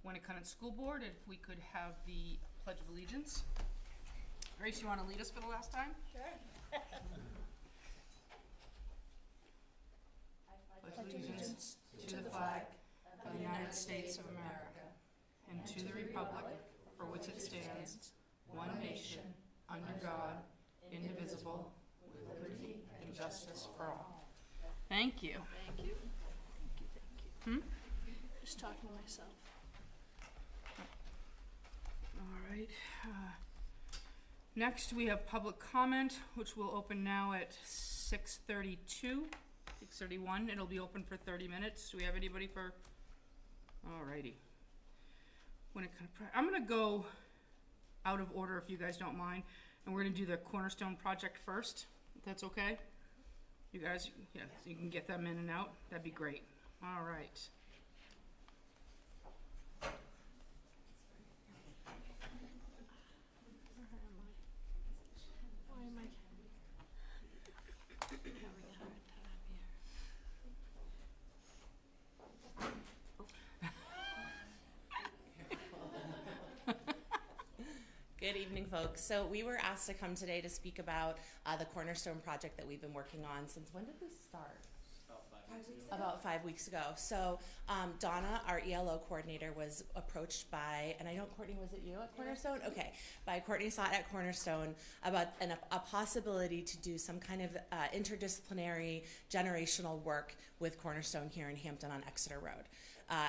Winnacunnet School Board, if we could have the Pledge of Allegiance. Grace, you want to lead us for the last time? Sure. I pledge allegiance to the flag of the United States of America and to the republic for which it stands, one nation, under God, indivisible, with liberty and justice for all. Thank you. Thank you. Hmm? Just talking to myself. All right. Next, we have public comment, which will open now at 6:32, 6:31. It'll be open for 30 minutes. Do we have anybody for? All righty. I'm going to go out of order if you guys don't mind, and we're going to do the Cornerstone project first, if that's okay. You guys, yeah, so you can get them in and out. That'd be great. All right. Why am I having a hard time here? Good evening, folks. So we were asked to come today to speak about the Cornerstone project that we've been working on since, when did we start? About 5 weeks ago. So Donna, our ELO coordinator, was approached by, and I know, Courtney, was it you at Cornerstone? Okay, by Courtney Sott at Cornerstone about a possibility to do some kind of interdisciplinary generational work with Cornerstone here in Hampton on Exeter Road.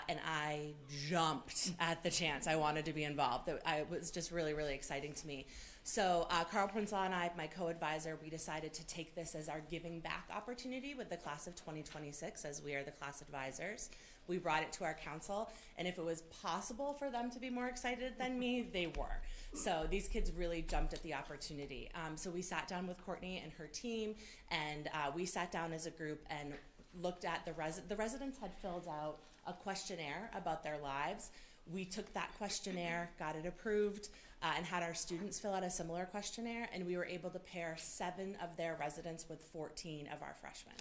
And I jumped at the chance. I wanted to be involved. It was just really, really exciting to me. So Carl Prinslaw and I, my co-advisor, we decided to take this as our giving back opportunity with the class of 2026, as we are the class advisors. We brought it to our council, and if it was possible for them to be more excited than me, they were. So these kids really jumped at the opportunity. So we sat down with Courtney and her team, and we sat down as a group and looked at the residents had filled out a questionnaire about their lives. We took that questionnaire, got it approved, and had our students fill out a similar questionnaire, and we were able to pair 7 of their residents with 14 of our freshmen.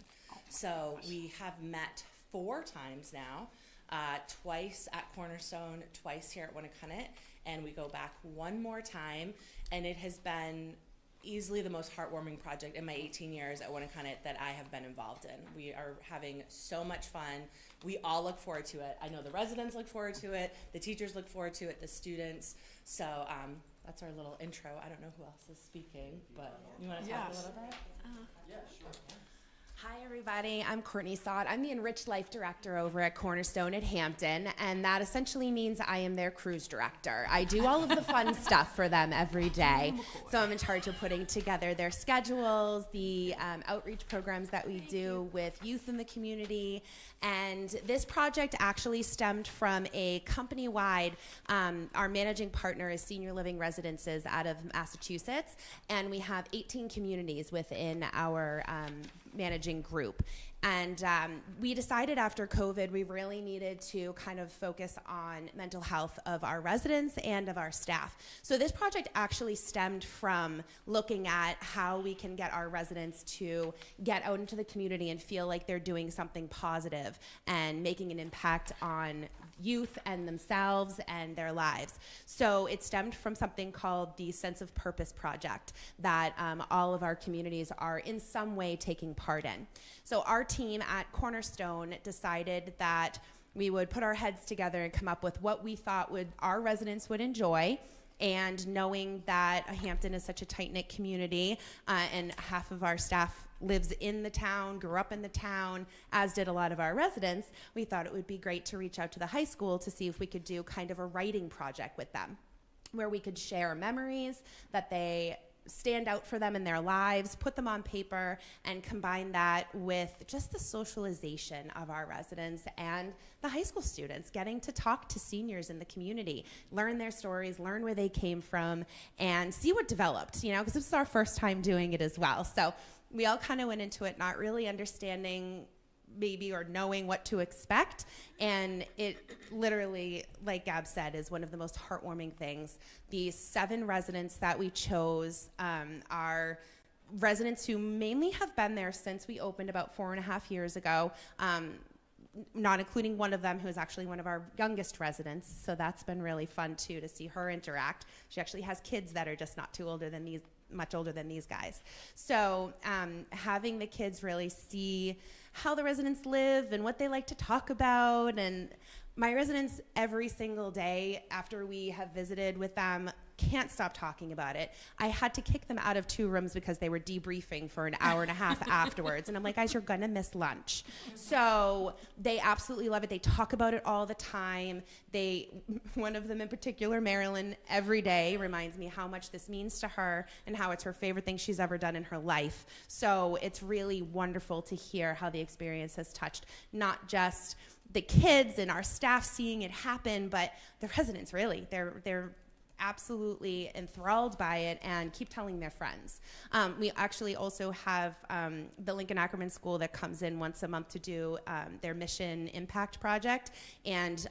So we have met 4 times now, twice at Cornerstone, twice here at Winnacunnet, and we go back one more time, and it has been easily the most heartwarming project in my 18 years at Winnacunnet that I have been involved in. We are having so much fun. We all look forward to it. I know the residents look forward to it, the teachers look forward to it, the students. So that's our little intro. I don't know who else is speaking, but you want to talk a little bit? Yeah, sure. Hi, everybody. I'm Courtney Sott. I'm the Enriched Life Director over at Cornerstone at Hampton, and that essentially means I am their cruise director. I do all of the fun stuff for them every day. So I'm in charge of putting together their schedules, the outreach programs that we do with youth in the community. And this project actually stemmed from a company-wide, our managing partner is Senior Living Residences out of Massachusetts, and we have 18 communities within our managing group. And we decided after COVID we really needed to kind of focus on mental health of our residents and of our staff. So this project actually stemmed from looking at how we can get our residents to get out into the community and feel like they're doing something positive and making an impact on youth and themselves and their lives. So it stemmed from something called the Sense of Purpose Project that all of our communities are in some way taking part in. So our team at Cornerstone decided that we would put our heads together and come up with what we thought our residents would enjoy. And knowing that Hampton is such a tight-knit community and half of our staff lives in the town, grew up in the town, as did a lot of our residents, we thought it would be great to reach out to the high school to see if we could do kind of a writing project with them, where we could share memories that they stand out for them in their lives, put them on paper, and combine that with just the socialization of our residents and the high school students, getting to talk to seniors in the community, learn their stories, learn where they came from, and see what developed, because this is our first time doing it as well. So we all kind of went into it not really understanding maybe or knowing what to expect, and it literally, like Gab said, is one of the most heartwarming things. The 7 residents that we chose are residents who mainly have been there since we opened about 4.5 years ago. not including one of them who is actually one of our youngest residents. So that's been really fun too, to see her interact. She actually has kids that are just not too older than these, much older than these guys. So having the kids really see how the residents live and what they like to talk about. And my residents every single day after we have visited with them can't stop talking about it. I had to kick them out of 2 rooms because they were debriefing for an hour and a half afterwards. And I'm like, guys, you're gonna miss lunch. So they absolutely love it. They talk about it all the time. One of them in particular, Marilyn, every day reminds me how much this means to her and how it's her favorite thing she's ever done in her life. So it's really wonderful to hear how the experience has touched not just the kids and our staff seeing it happen, but the residents really. They're absolutely enthralled by it and keep telling their friends. We actually also have the Lincoln Ackerman School that comes in once a month to do their mission impact project, and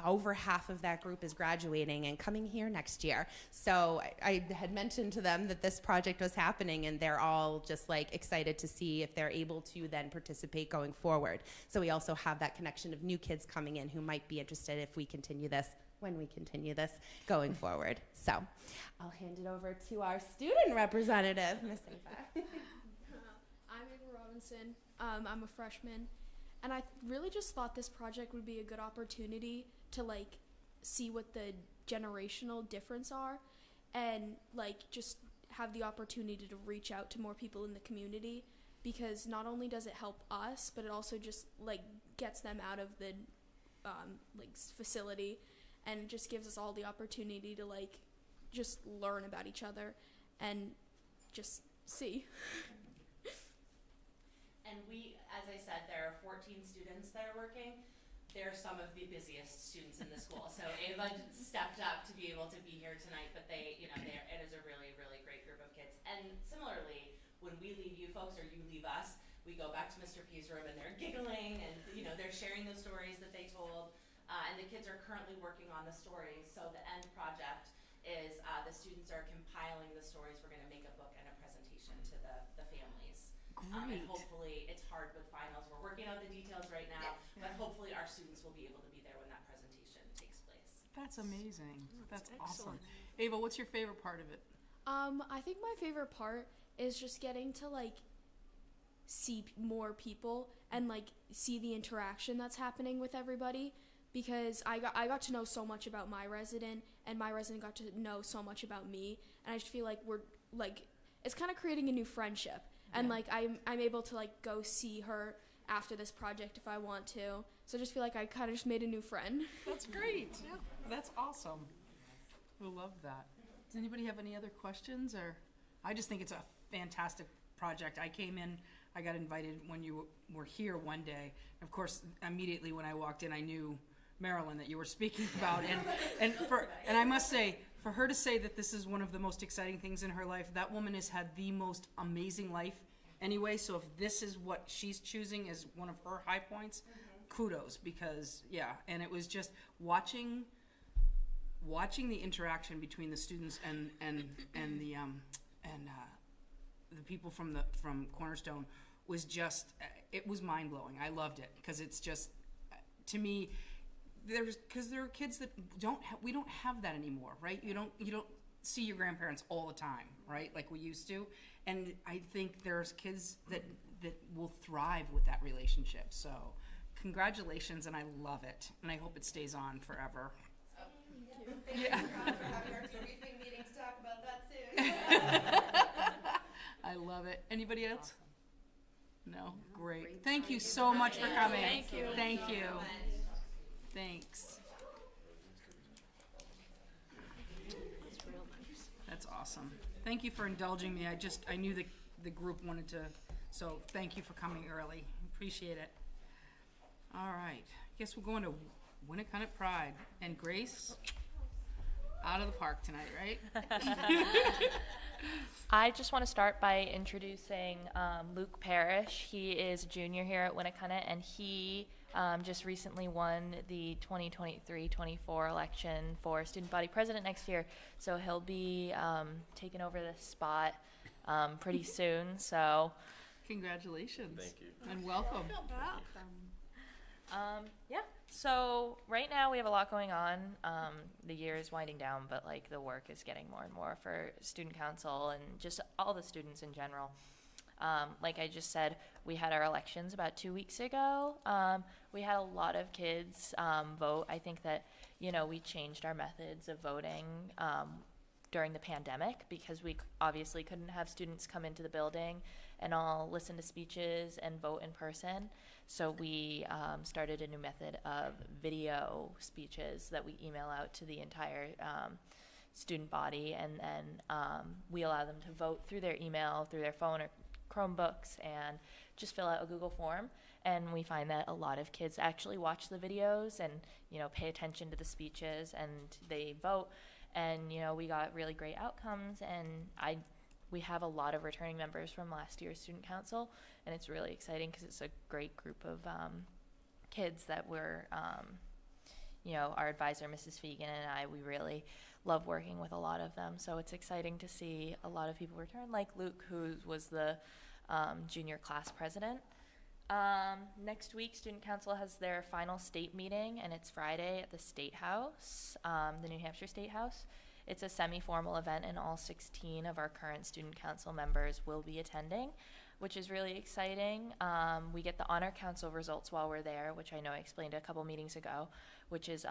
over half of that group is graduating and coming here next year. So I had mentioned to them that this project was happening, and they're all just like excited to see if they're able to then participate going forward. So we also have that connection of new kids coming in who might be interested if we continue this, when we continue this going forward. So I'll hand it over to our student representative, Miss Ava. I'm Ava Robinson. I'm a freshman, and I really just thought this project would be a good opportunity to like see what the generational difference are, and like just have the opportunity to reach out to more people in the community, because not only does it help us, but it also just like gets them out of the facility. And it just gives us all the opportunity to like just learn about each other and just see. And we, as I said, there are 14 students that are working. They're some of the busiest students in the school. So Ava stepped up to be able to be here tonight, but it is a really, really great group of kids. And similarly, when we leave you folks or you leave us, we go back to Mr. P's room and they're giggling and they're sharing the stories that they told. And the kids are currently working on the stories. So the end project is the students are compiling the stories. We're going to make a book and a presentation to the families. Great. And hopefully, it's hard with finals. We're working out the details right now, but hopefully our students will be able to be there when that presentation takes place. That's amazing. That's awesome. Excellent. Ava, what's your favorite part of it? I think my favorite part is just getting to like see more people and like see the interaction that's happening with everybody. Because I got to know so much about my resident, and my resident got to know so much about me, and I just feel like we're like, it's kind of creating a new friendship, and like I'm able to like go see her after this project if I want to. So I just feel like I kind of just made a new friend. That's great. Yeah. That's awesome. We love that. Does anybody have any other questions? Or I just think it's a fantastic project. I came in, I got invited when you were here one day. Of course, immediately when I walked in, I knew Marilyn that you were speaking about, and I must say, for her to say that this is one of the most exciting things in her life, that woman has had the most amazing life anyway. So if this is what she's choosing as one of her high points, kudos, because and it was just watching the interaction between the students and the people from Cornerstone was just, it was mind blowing. I loved it because it's just, to me, because there are kids that we don't have that anymore, right? You don't see your grandparents all the time, right? Like we used to. And I think there's kids that will thrive with that relationship. So congratulations, and I love it. And I hope it stays on forever. Thank you. For having our debriefing meeting to talk about that soon. I love it. Anybody else? No? Great. Thank you so much for coming. Thank you. Thank you. Thanks. That's real nice. That's awesome. Thank you for indulging me. I knew the group wanted to, so thank you for coming early. Appreciate it. All right. Guess we're going to Winnacunnet Pride. And Grace, out of the park tonight, right? I just want to start by introducing Luke Parrish. He is a junior here at Winnacunnet, and he just recently won the 2023-24 election for student body president next year. So he'll be taking over this spot pretty soon. So Congratulations. Thank you. And welcome. Yeah. So right now we have a lot going on. The year is winding down, but like the work is getting more and more for student council and just all the students in general. Like I just said, we had our elections about 2 weeks ago. We had a lot of kids vote. I think that, we changed our methods of voting during the pandemic because we obviously couldn't have students come into the building and all listen to speeches and vote in person. So we started a new method of video speeches that we email out to the entire student body, and then we allow them to vote through their email, through their phone or Chromebooks, and just fill out a Google form. And we find that a lot of kids actually watch the videos and pay attention to the speeches, and they vote. And we got really great outcomes, and we have a lot of returning members from last year's student council, and it's really exciting because it's a great group of kids that we're our advisor Mrs. Fegan and I, we really love working with a lot of them. So it's exciting to see a lot of people return, like Luke, who was the junior class president. Next week, Student Council has their final state meeting, and it's Friday at the State House, the New Hampshire State House. It's a semi-formal event, and all 16 of our current Student Council members will be attending, which is really exciting. We get the Honor Council results while we're there, which I know I explained a couple meetings ago, which is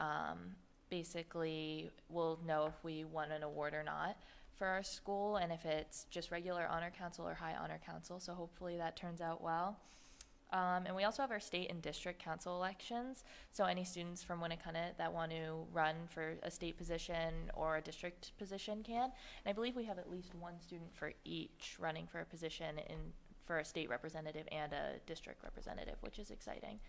basically we'll know if we won an award or not for our school, and if it's just regular Honor Council or High Honor Council, so hopefully that turns out well. And we also have our state and district council elections. So any students from Winnacunnet that want to run for a state position or a district position can. And I believe we have at least one student for each running for a position for a state representative and a district representative, which is exciting.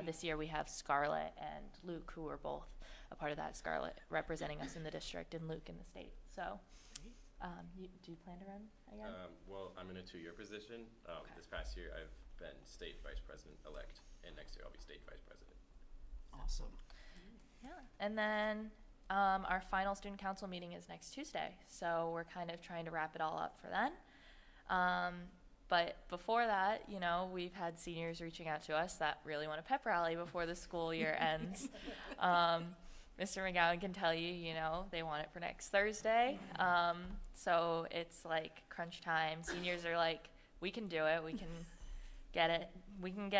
This year we have Scarlett and Luke, who are both a part of that. Scarlett representing us in the district and Luke in the state. So do you plan to run again? Well, I'm in a 2-year position. Okay. This past year I've been state vice president-elect, and next year I'll be state vice president. Awesome. Yeah, and then our final student council meeting is next Tuesday, so we're kind of trying to wrap it all up for then. But before that, we've had seniors reaching out to us that really want a pep rally before the school year ends. Mr. McGowan can tell you, they want it for next Thursday. So it's like crunch time. Seniors are like, we can do it. We can get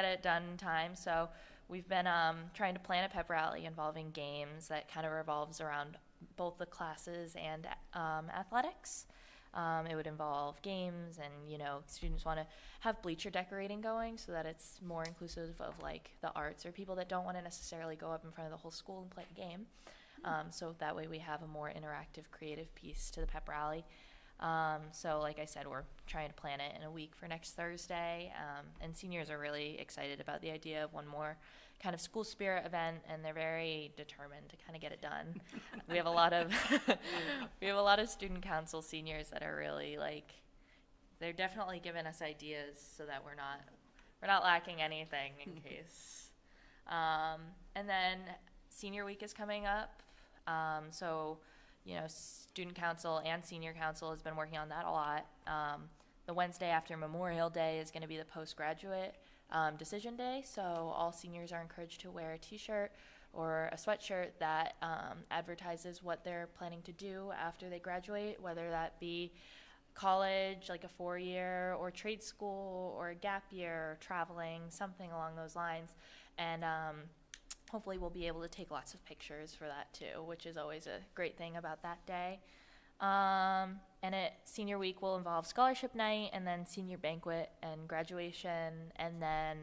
it done in time. So we've been trying to plan a pep rally involving games that kind of revolves around both the classes and athletics. It would involve games, and students want to have bleacher decorating going so that it's more inclusive of like the arts or people that don't want to necessarily go up in front of the whole school and play a game. So that way we have a more interactive, creative piece to the pep rally. So like I said, we're trying to plan it in a week for next Thursday, and seniors are really excited about the idea of one more kind of school spirit event, and they're very determined to kind of get it done. We have a lot of student council seniors that are really like, they're definitely giving us ideas so that we're not lacking anything in case. And then senior week is coming up, so student council and senior council has been working on that a lot. The Wednesday after Memorial Day is going to be the postgraduate decision day, so all seniors are encouraged to wear a t-shirt or a sweatshirt that advertises what they're planning to do after they graduate, whether that be college, like a 4-year, or trade school, or a gap year, or traveling, something along those lines. And hopefully we'll be able to take lots of pictures for that too, which is always a great thing about that day. And senior week will involve scholarship night, and then senior banquet and graduation, and then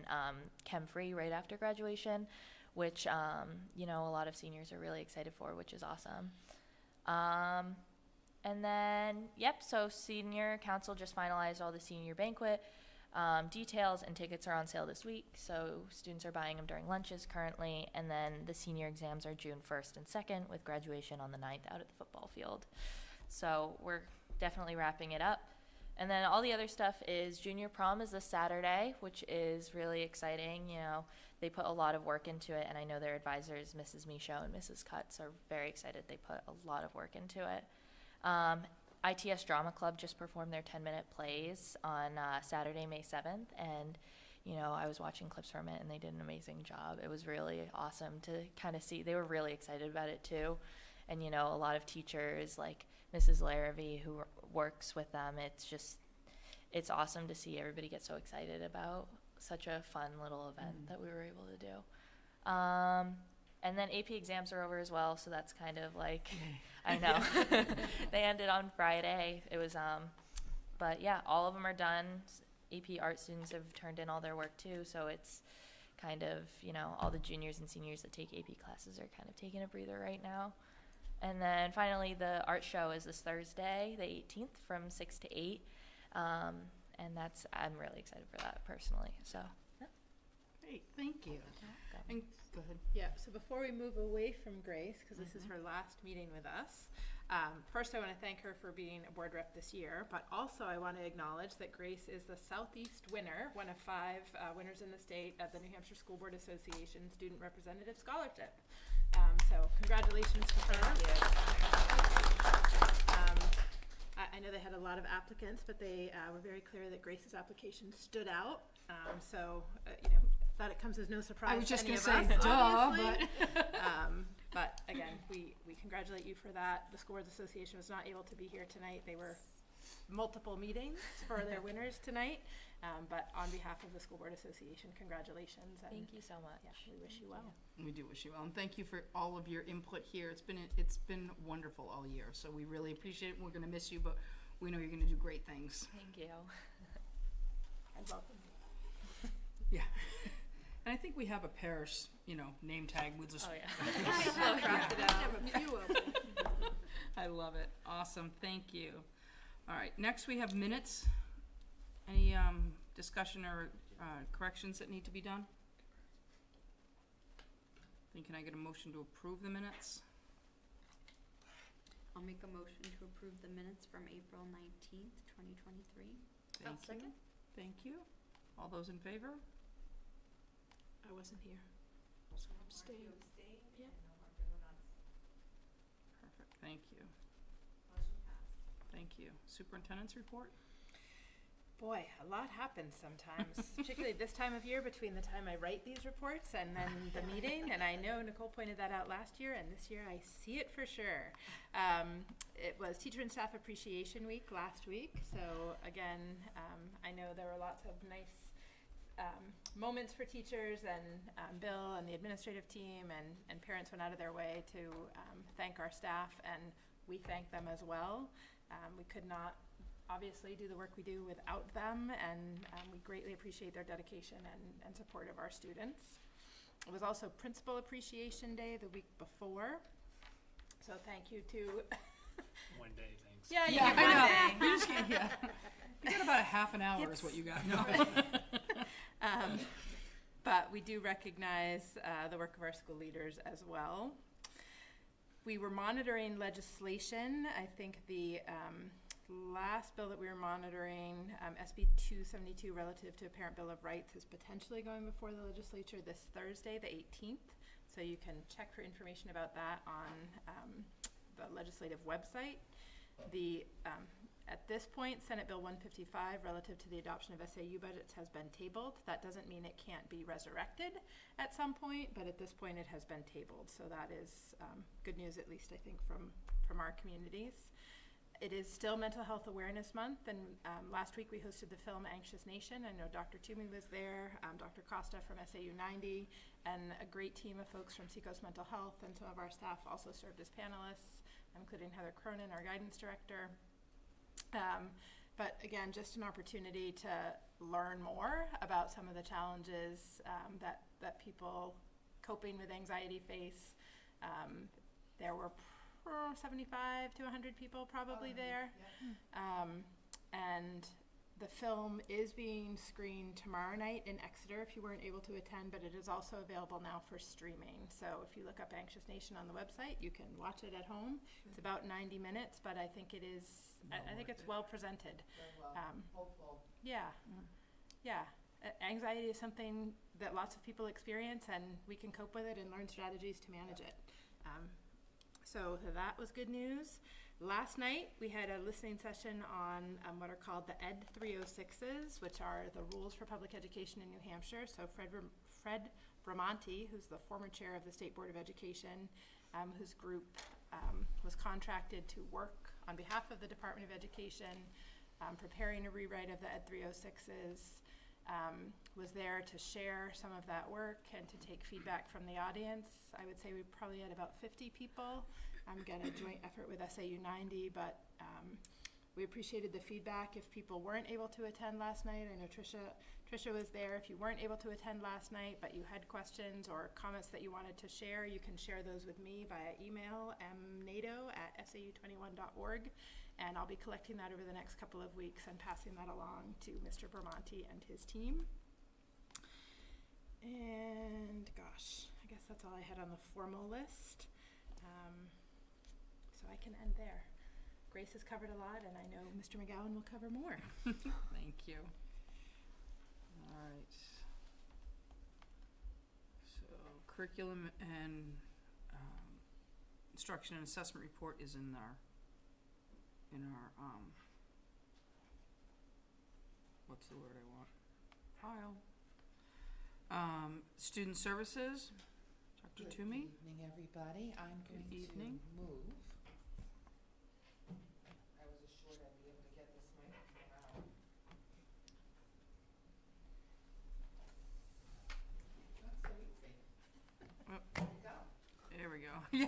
chem free right after graduation, which a lot of seniors are really excited for, which is awesome. And then so senior council just finalized all the senior banquet details, and tickets are on sale this week, so students are buying them during lunches currently. And then the senior exams are June 1st and 2nd, with graduation on the 9th out at the football field. So we're definitely wrapping it up. And then all the other stuff is junior prom is this Saturday, which is really exciting. They put a lot of work into it, and I know their advisors, Mrs. Michaud and Mrs. Cutts, are very excited. They put a lot of work into it. ITS Drama Club just performed their 10-minute plays on Saturday, May 7th, and I was watching clips from it and they did an amazing job. It was really awesome to kind of see. They were really excited about it too. And, a lot of teachers like Mrs. Larrabee who works with them, it's awesome to see everybody get so excited about such a fun little event that we were able to do. And then AP exams are over as well, so that's kind of like, I know. They ended on Friday. It was, but yeah, all of them are done. AP art students have turned in all their work too, so it's kind of, all the juniors and seniors that take AP classes are kind of taking a breather right now. And then finally, the art show is this Thursday, the 18th, from 6 to 8. And I'm really excited for that personally. So, yeah. Great, thank you. And go ahead. Yeah, so before we move away from Grace, because this is her last meeting with us, first I want to thank her for being a board rep this year, but also I want to acknowledge that Grace is the Southeast winner, one of 5 winners in the state of the New Hampshire School Board Association Student Representative Scholarship. So congratulations to her. I know they had a lot of applicants, but they were very clear that Grace's application stood out. Thought it comes as no surprise. I was just going to say, but again, we congratulate you for that. The School Boards Association was not able to be here tonight. They were multiple meetings for their winners tonight. But on behalf of the School Board Association, congratulations. And thank you so much. Yeah, we wish you well. We do wish you well, and thank you for all of your input here. It's been wonderful all year, so we really appreciate it. We're going to miss you, but we know you're going to do great things. Thank you. And welcome. Yeah. And I think we have a parish, name tag. We'll just. Oh, yeah. I love it. Awesome. Thank you. All right. Next, we have minutes. Any discussion or corrections that need to be done? Can I get a motion to approve the minutes? I'll make a motion to approve the minutes from April 19th, 2023. Thank you. Second. Thank you. All those in favor? I wasn't here. So abstain. Yep. Perfect. Thank you. Thank you. Superintendent's report? Boy, a lot happens sometimes, particularly this time of year between the time I write these reports and then the meeting. And I know Nicole pointed that out last year, and this year I see it for sure. It was Teacher and Staff Appreciation Week last week. So again, I know there were lots of nice moments for teachers, and Bill and the administrative team and parents went out of their way to thank our staff, and we thank them as well. We could not obviously do the work we do without them, and we greatly appreciate their dedication and support of our students. It was also Principal Appreciation Day the week before, so thank you to One day, thanks. yeah, you Yeah, get one I day. know. You just can't, yeah. You got about a half an hour is what you got. No. But we do recognize the work of our school leaders as well. We were monitoring legislation. I think the last bill that we were monitoring, SB 272, relative to a Parent Bill of Rights, is potentially going before the legislature this Thursday, the 18th. So you can check for information about that on the legislative website. At this point, Senate Bill 155, relative to the adoption of SAU budgets, has been tabled. That doesn't mean it can't be resurrected at some point, but at this point it has been tabled. So that is good news, at least I think from our communities. It is still Mental Health Awareness Month, and last week we hosted the film Anxious Nation. I know Dr. Toomey was there, Dr. Costa from SAU 90, and a great team of folks from Seacoast Mental Health, and some of our staff also served as panelists, including Heather Cronin, our guidance director. But again, just an opportunity to learn more about some of the challenges that people coping with anxiety face. There were 75 to 100 people probably there. Yeah. And the film is being screened tomorrow night in Exeter if you weren't able to attend, but it is also available now for streaming. So if you look up Anxious Nation on the website, you can watch it at home. It's about 90 minutes, but I think it is, I think it's well presented. Hopeful. Yeah. Yeah. Anxiety is something that lots of people experience, and we can cope with it and learn strategies to manage it. So that was good news. Last night, we had a listening session on what are called the Ed 306s, which are the rules for public education in New Hampshire. So Fred Bramonti, who's the former chair of the State Board of Education, whose group was contracted to work on behalf of the Department of Education, preparing a rewrite of the Ed 306s, was there to share some of that work and to take feedback from the audience. I would say we probably had about 50 people. Again, a joint effort with SAU 90, but we appreciated the feedback. If people weren't able to attend last night, I know Tricia was there. If you weren't able to attend last night, but you had questions or comments that you wanted to share, you can share those with me via email, mnato@sau21.org, and I'll be collecting that over the next couple of weeks and passing that along to Mr. Bramonti and his team. And gosh, I guess that's all I had on the formal list. So I can end there. Grace has covered a lot, and I know Mr. McGowan will cover more. Thank you. All right. So curriculum and instruction and assessment report is in our what's the word I want? File. Student services. Dr. Toomey. Good evening, everybody. I'm going to move. I was assured I'd be able to get this microphone out. Not so easy. Oh. There we go. There we go.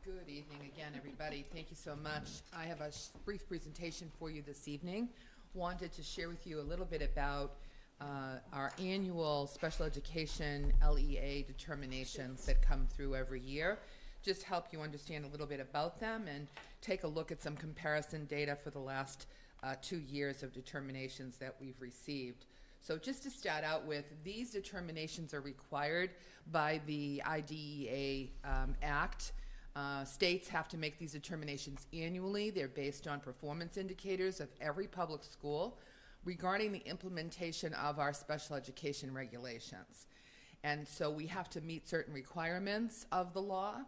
Good evening again, everybody. Thank you so much. I have a brief presentation for you this evening. Wanted to share with you a little bit about our annual special education LEA determinations that come through every year. Just help you understand a little bit about them and take a look at some comparison data for the last 2 years of determinations that we've received. So just to start out with, these determinations are required by the IDEA Act. States have to make these determinations annually. They're based on performance indicators of every public school regarding the implementation of our special education regulations. And so we have to meet certain requirements of the law,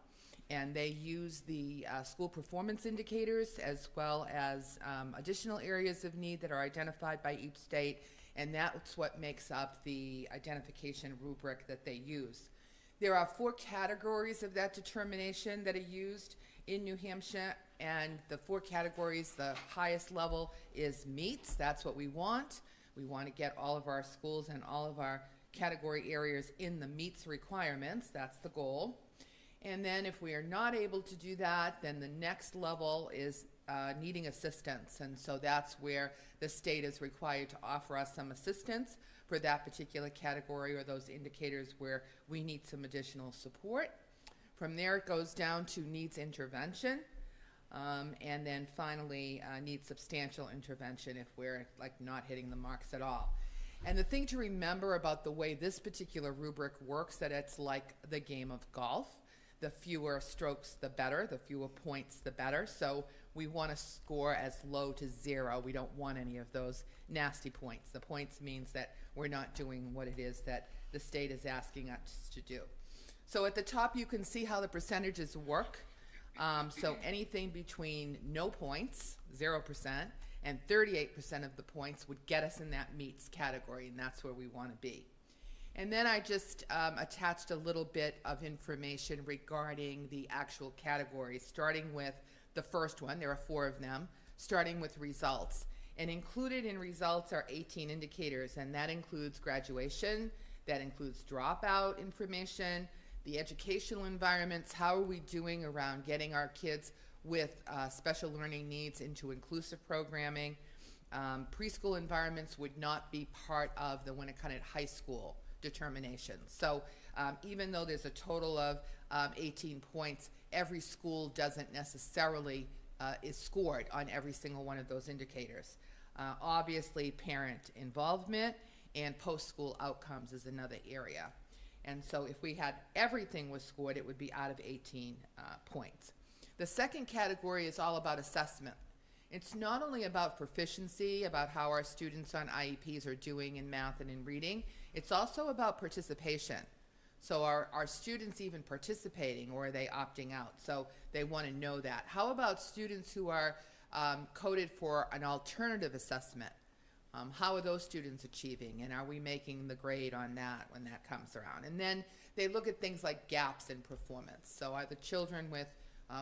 and they use the school performance indicators as well as additional areas of need that are identified by each state, and that's what makes up the identification rubric that they use. There are 4 categories of that determination that are used in New Hampshire, and the 4 categories, the highest level is meets. That's what we want. We want to get all of our schools and all of our category areas in the meets requirements. That's the goal. And then if we are not able to do that, then the next level is needing assistance. And so that's where the state is required to offer us some assistance for that particular category or those indicators where we need some additional support. From there, it goes down to needs intervention. And then finally, needs substantial intervention if we're like not hitting the marks at all. And the thing to remember about the way this particular rubric works, that it's like the game of golf. The fewer strokes, the better. The fewer points, the better. So we want to score as low to 0. We don't want any of those nasty points. The points means that we're not doing what it is that the state is asking us to do. So at the top, you can see how the percentages work. So anything between no points, 0%, and 38% of the points would get us in that meets category, and that's where we want to be. And then I just attached a little bit of information regarding the actual categories, starting with the first one. There are 4 of them, starting with results. And included in results are 18 indicators, and that includes graduation, that includes dropout information, the educational environments, how are we doing around getting our kids with special learning needs into inclusive programming. Preschool environments would not be part of the Winnacunnet High School determination. So even though there's a total of 18 points, every school doesn't necessarily is scored on every single one of those indicators. Obviously, parent involvement and post-school outcomes is another area. And so if we had everything was scored, it would be out of 18 points. The second category is all about assessment. It's not only about proficiency, about how our students on IEPs are doing in math and in reading, it's also about participation. So are students even participating, or are they opting out? So they want to know that. How about students who are coded for an alternative assessment? How are those students achieving, and are we making the grade on that when that comes around? And then they look at things like gaps in performance. So are the children with,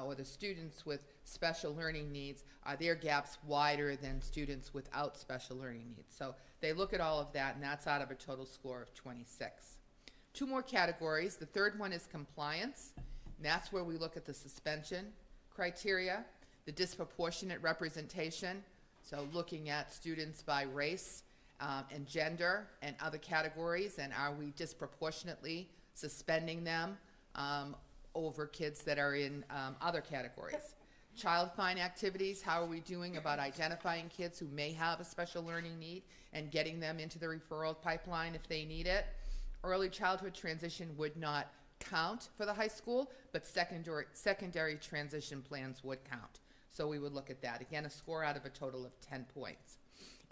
or the students with special learning needs, are their gaps wider than students without special learning needs? So they look at all of that, and that's out of a total score of 26. Two more categories. The third one is compliance, and that's where we look at the suspension criteria, the disproportionate representation, so looking at students by race and gender and other categories, and are we disproportionately suspending them over kids that are in other categories. Child fine activities, how are we doing about identifying kids who may have a special learning need and getting them into the referral pipeline if they need it. Early childhood transition would not count for the high school, but secondary transition plans would count. So we would look at that. Again, a score out of a total of 10 points.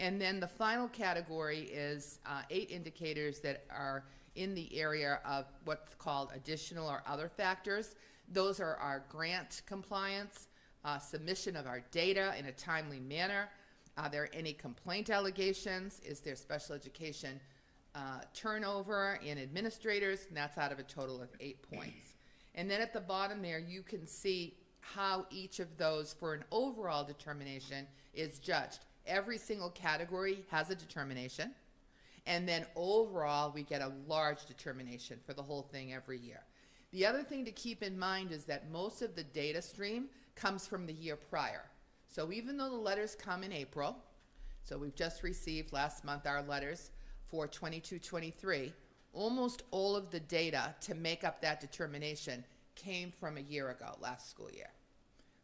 And then the final category is 8 indicators that are in the area of what's called additional or other factors. Those are our grant compliance, submission of our data in a timely manner. Are there any complaint allegations? Is there special education turnover in administrators? And that's out of a total of 8 points. And then at the bottom there, you can see how each of those for an overall determination is judged. Every single category has a determination, and then overall we get a large determination for the whole thing every year. The other thing to keep in mind is that most of the data stream comes from the year prior. So even though the letters come in April, so we've just received last month our letters for 22-23, almost all of the data to make up that determination came from a year ago, last school year.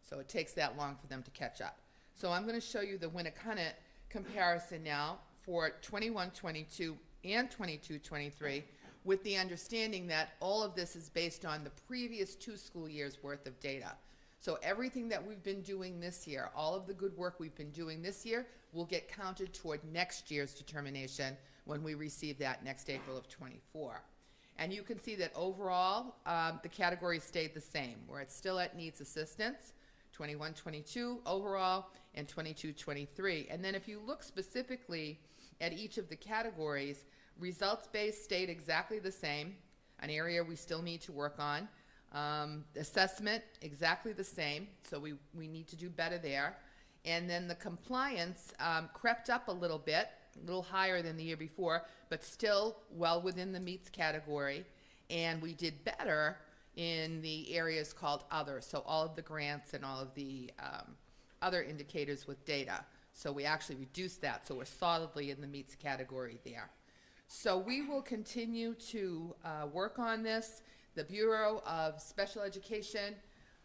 So it takes that long for them to catch up. So I'm going to show you the Winnacunnet comparison now for 21-22 and 22-23, with the understanding that all of this is based on the previous 2 school years worth of data. So everything that we've been doing this year, all of the good work we've been doing this year, will get counted toward next year's determination when we receive that next April of 24. And you can see that overall, the categories stayed the same, where it's still at needs assistance, 21-22 overall, and 22-23. And then if you look specifically at each of the categories, results-based stayed exactly the same, an area we still need to work on. Assessment, exactly the same, so we need to do better there. And then the compliance crept up a little bit, a little higher than the year before, but still well within the meets category. And we did better in the areas called other, so all of the grants and all of the other indicators with data. So we actually reduced that, so we're solidly in the meets category there. So we will continue to work on this. The Bureau of Special Education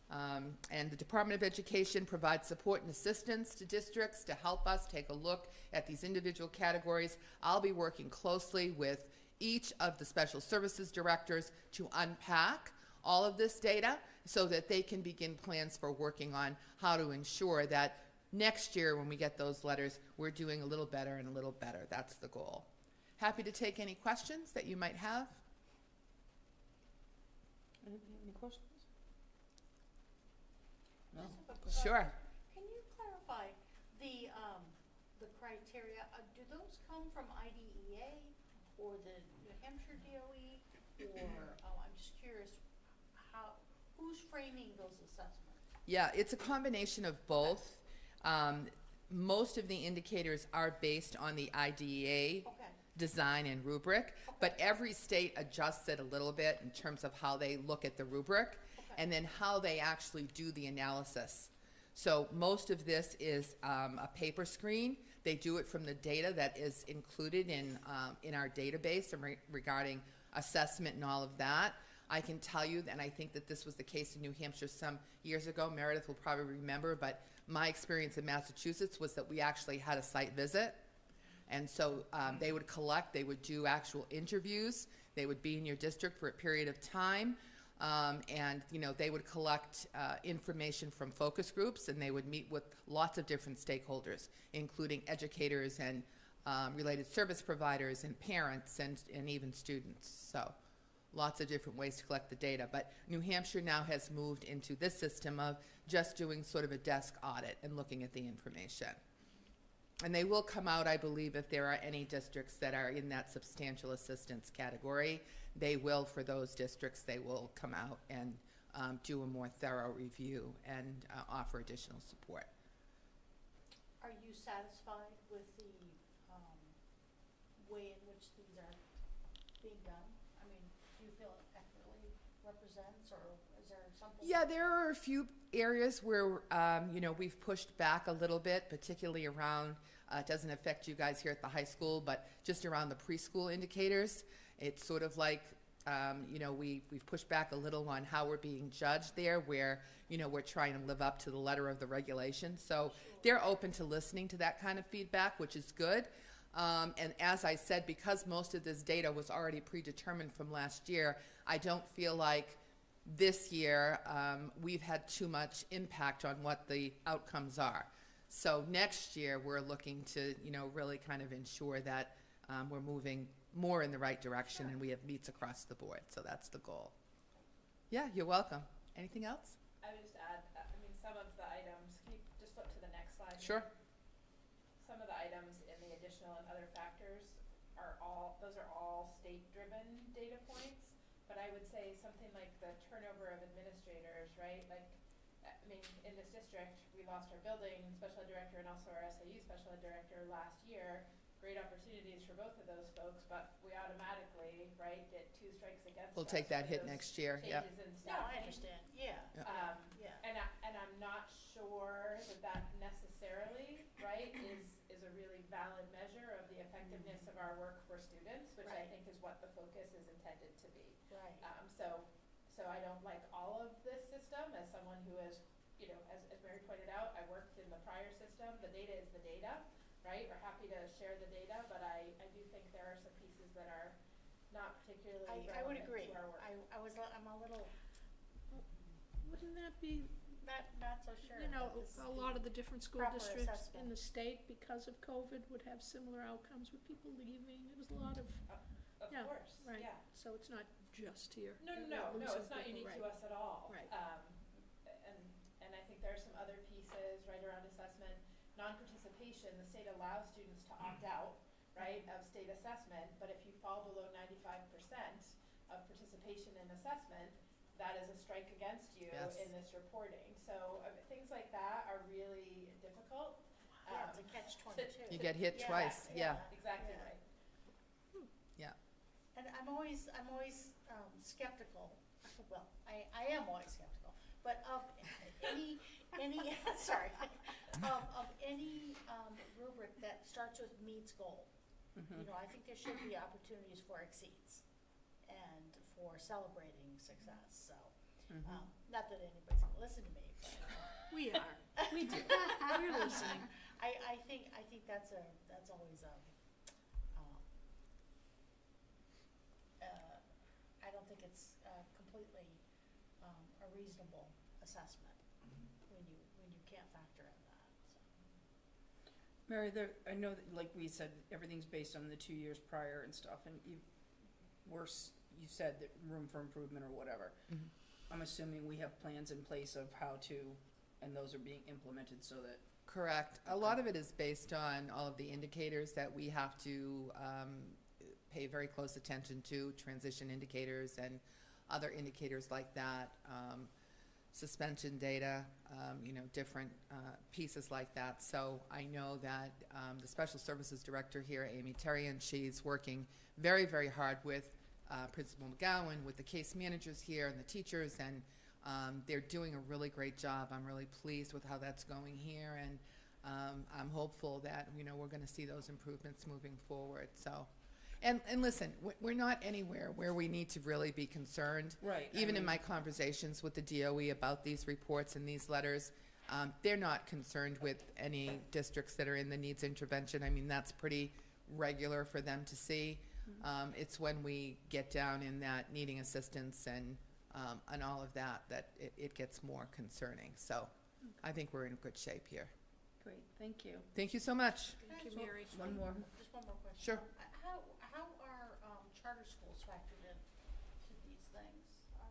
and the Department of Education provide support and assistance to districts to help us take a look at these individual categories. I'll be working closely with each of the special services directors to unpack all of this data so that they can begin plans for working on how to ensure that next year when we get those letters, we're doing a little better and a little better. That's the goal. Happy to take any questions that you might have. Any questions? No. Sure. Can you clarify the criteria? Do those come from IDEA or the New Hampshire DOE, or I'm just curious who's framing those assessments? Yeah, it's a combination of both. Most of the indicators are based on the IDEA design and rubric, but every state adjusts it a little bit in terms of how they look at the rubric and then how they actually do the analysis. So most of this is a paper screen. They do it from the data that is included in our database regarding assessment and all of that. I can tell you, and I think that this was the case in New Hampshire some years ago, Meredith will probably remember, but my experience in Massachusetts was that we actually had a site visit. And so they would collect, they would do actual interviews, they would be in your district for a period of time, and they would collect information from focus groups, and they would meet with lots of different stakeholders, including educators and related service providers and parents and even students. So lots of different ways to collect the data. But New Hampshire now has moved into this system of just doing sort of a desk audit and looking at the information. And they will come out, I believe, if there are any districts that are in that substantial assistance category. They will, for those districts, they will come out and do a more thorough review and offer additional support. Are you satisfied with the way in which these are being done? I mean, do you feel it accurately represents, or is there something? Yeah, there are a few areas where, we've pushed back a little bit, particularly around, it doesn't affect you guys here at the high school, but just around the preschool indicators. It's sort of like, we've pushed back a little on how we're being judged there, where, we're trying to live up to the letter of the regulation. So they're open to listening to that kind of feedback, which is good. And as I said, because most of this data was already predetermined from last year, I don't feel like this year we've had too much impact on what the outcomes are. So next year we're looking to, really kind of ensure that we're moving more in the right direction, and we have meets across the board. So that's the goal. Yeah, you're welcome. Anything else? I would just add, some of the items, can you just flip to the next slide? Sure. Some of the items in the additional and other factors are all state-driven data points, but I would say something like the turnover of administrators, right? In this district, we lost our building special ed director and also our SAU special ed director last year. Great opportunities for both of those folks, but we automatically, right, get 2 strikes against us. We'll take that hit next year. Yeah. Changes in No, staffing. I understand, yeah. Yeah. And I'm not sure that necessarily, right, is a really valid measure of the effectiveness of our work for students, which I Right. think is what the focus is intended to be. Right. So I don't like all of this system. As someone who has, as Mary pointed out, I worked in the prior system. The data is the data, right? We're happy to share the data, but I do think there are some pieces that are not particularly I would relevant agree. to our work. I'm a little, Wouldn't that be, not so sure. you know, that this is a the lot of the different school proper districts assessment. in the state, because of COVID, would have similar outcomes with people leaving. It was a lot of, Of yeah, course, right. yeah. So it's not just here. No, We're losing it's not people, unique right. to us at all. Right. And I think there are some other pieces right around assessment. Non-participation, the state allows students to opt out, right, of state assessment, but if you fall below 95% of participation in assessment, that is a strike against you Yes. in this reporting. So things like that are really difficult. Yeah, it's a catch-22. You get hit twice. Yeah. Exactly Yeah. right. Yeah. And I'm always skeptical, well, I am always skeptical, but of any, sorry, of any rubric that starts with meets goal. I think there should be opportunities for exceeds and for celebrating success, so, not that anybody's gonna listen to me, but. We are. We do. We're listening. I think that's always I don't think it's completely a reasonable assessment when you can't factor in that, so. Mary, I know that, like we said, everything's based on the 2 years prior and stuff, and you said that room for improvement or whatever. I'm assuming we have plans in place of how to, and those are being implemented so that. Correct. A lot of it is based on all of the indicators that we have to pay very close attention to, transition indicators and other indicators like that, suspension data, different pieces like that. So I know that the Special Services Director here, Amy Terrian, she's working very, very hard with Principal McGowan, with the case managers here and the teachers, and they're doing a really great job. I'm really pleased with how that's going here, and I'm hopeful that we're going to see those improvements moving forward. So, And listen, we're not anywhere where we need to really be concerned. Right. Even in my conversations with the DOE about these reports and these letters, they're not concerned with any districts that are in the needs intervention. I mean, that's pretty regular for them to see. It's when we get down in that needing assistance and all of that it gets more concerning. So I think we're in good shape here. Great, thank you. Thank you so much. Thank you, Mary. One more. Just one more question. Sure. How are charter schools factored in to these things? Are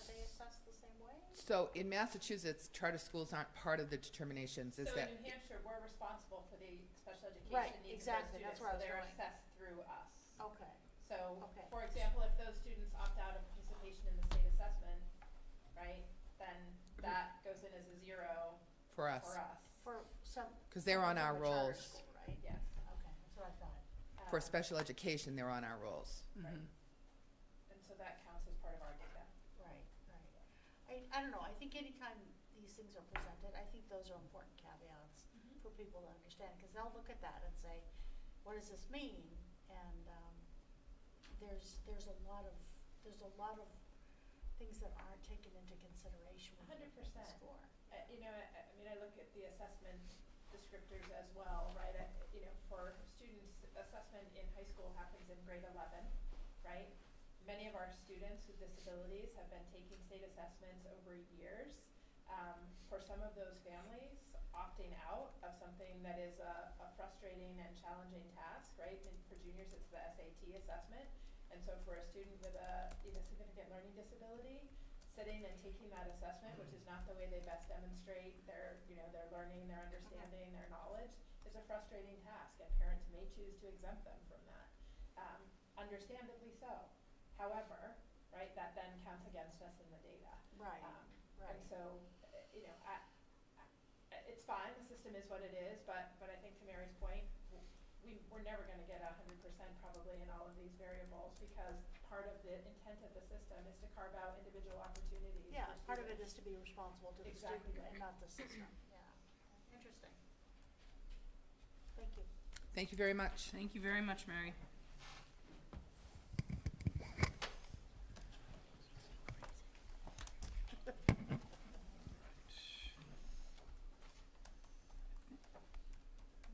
they assessed the same way? So in Massachusetts, charter schools aren't part of the determinations. Is So that in New Hampshire, we're responsible for the special education Right, needs exactly, of that's those where I was students, so they're going. assessed through us. Okay. So, Okay. for example, if those students opt out of participation in the state assessment, right, then that goes in as a 0 for us? for us. For some. Because they're on our from a charter rolls. school, right? Yes. Okay, that's what I thought. For special education, they're on our rolls. Right. And so that counts as part of our data. Right, right. I don't know, I think anytime these things are presented, I think those are important caveats for people to understand, because they'll look at that and say, what does this mean? And, there's a lot of things that aren't taken into consideration when you look at the 100%. score. You know, I mean, I look at the assessment descriptors as well, right? You know, for students, assessment in high school happens in grade 11, right? Many of our students with disabilities have been taking state assessments over years. For some of those families, opting out of something that is a frustrating and challenging task, right? And for juniors, it's the SAT assessment. And so for a student with a significant learning disability, sitting and taking that assessment, which is not the way they best demonstrate their learning, their understanding, their knowledge, is a frustrating task, and parents may choose to exempt them from that. Understandably so. However, right, that then counts against us in the data. Right, right. And so, you know, it's fine, the system is what it is, but I think to Mary's point, we're never gonna get 100% probably in all of these variables, because part of the intent of the system is to carve out individual opportunities. Yeah, for part of it students. is to be responsible to the Exactly student right. and not the system, yeah. Interesting. Thank you. Thank you very much. Thank you very much, Mary.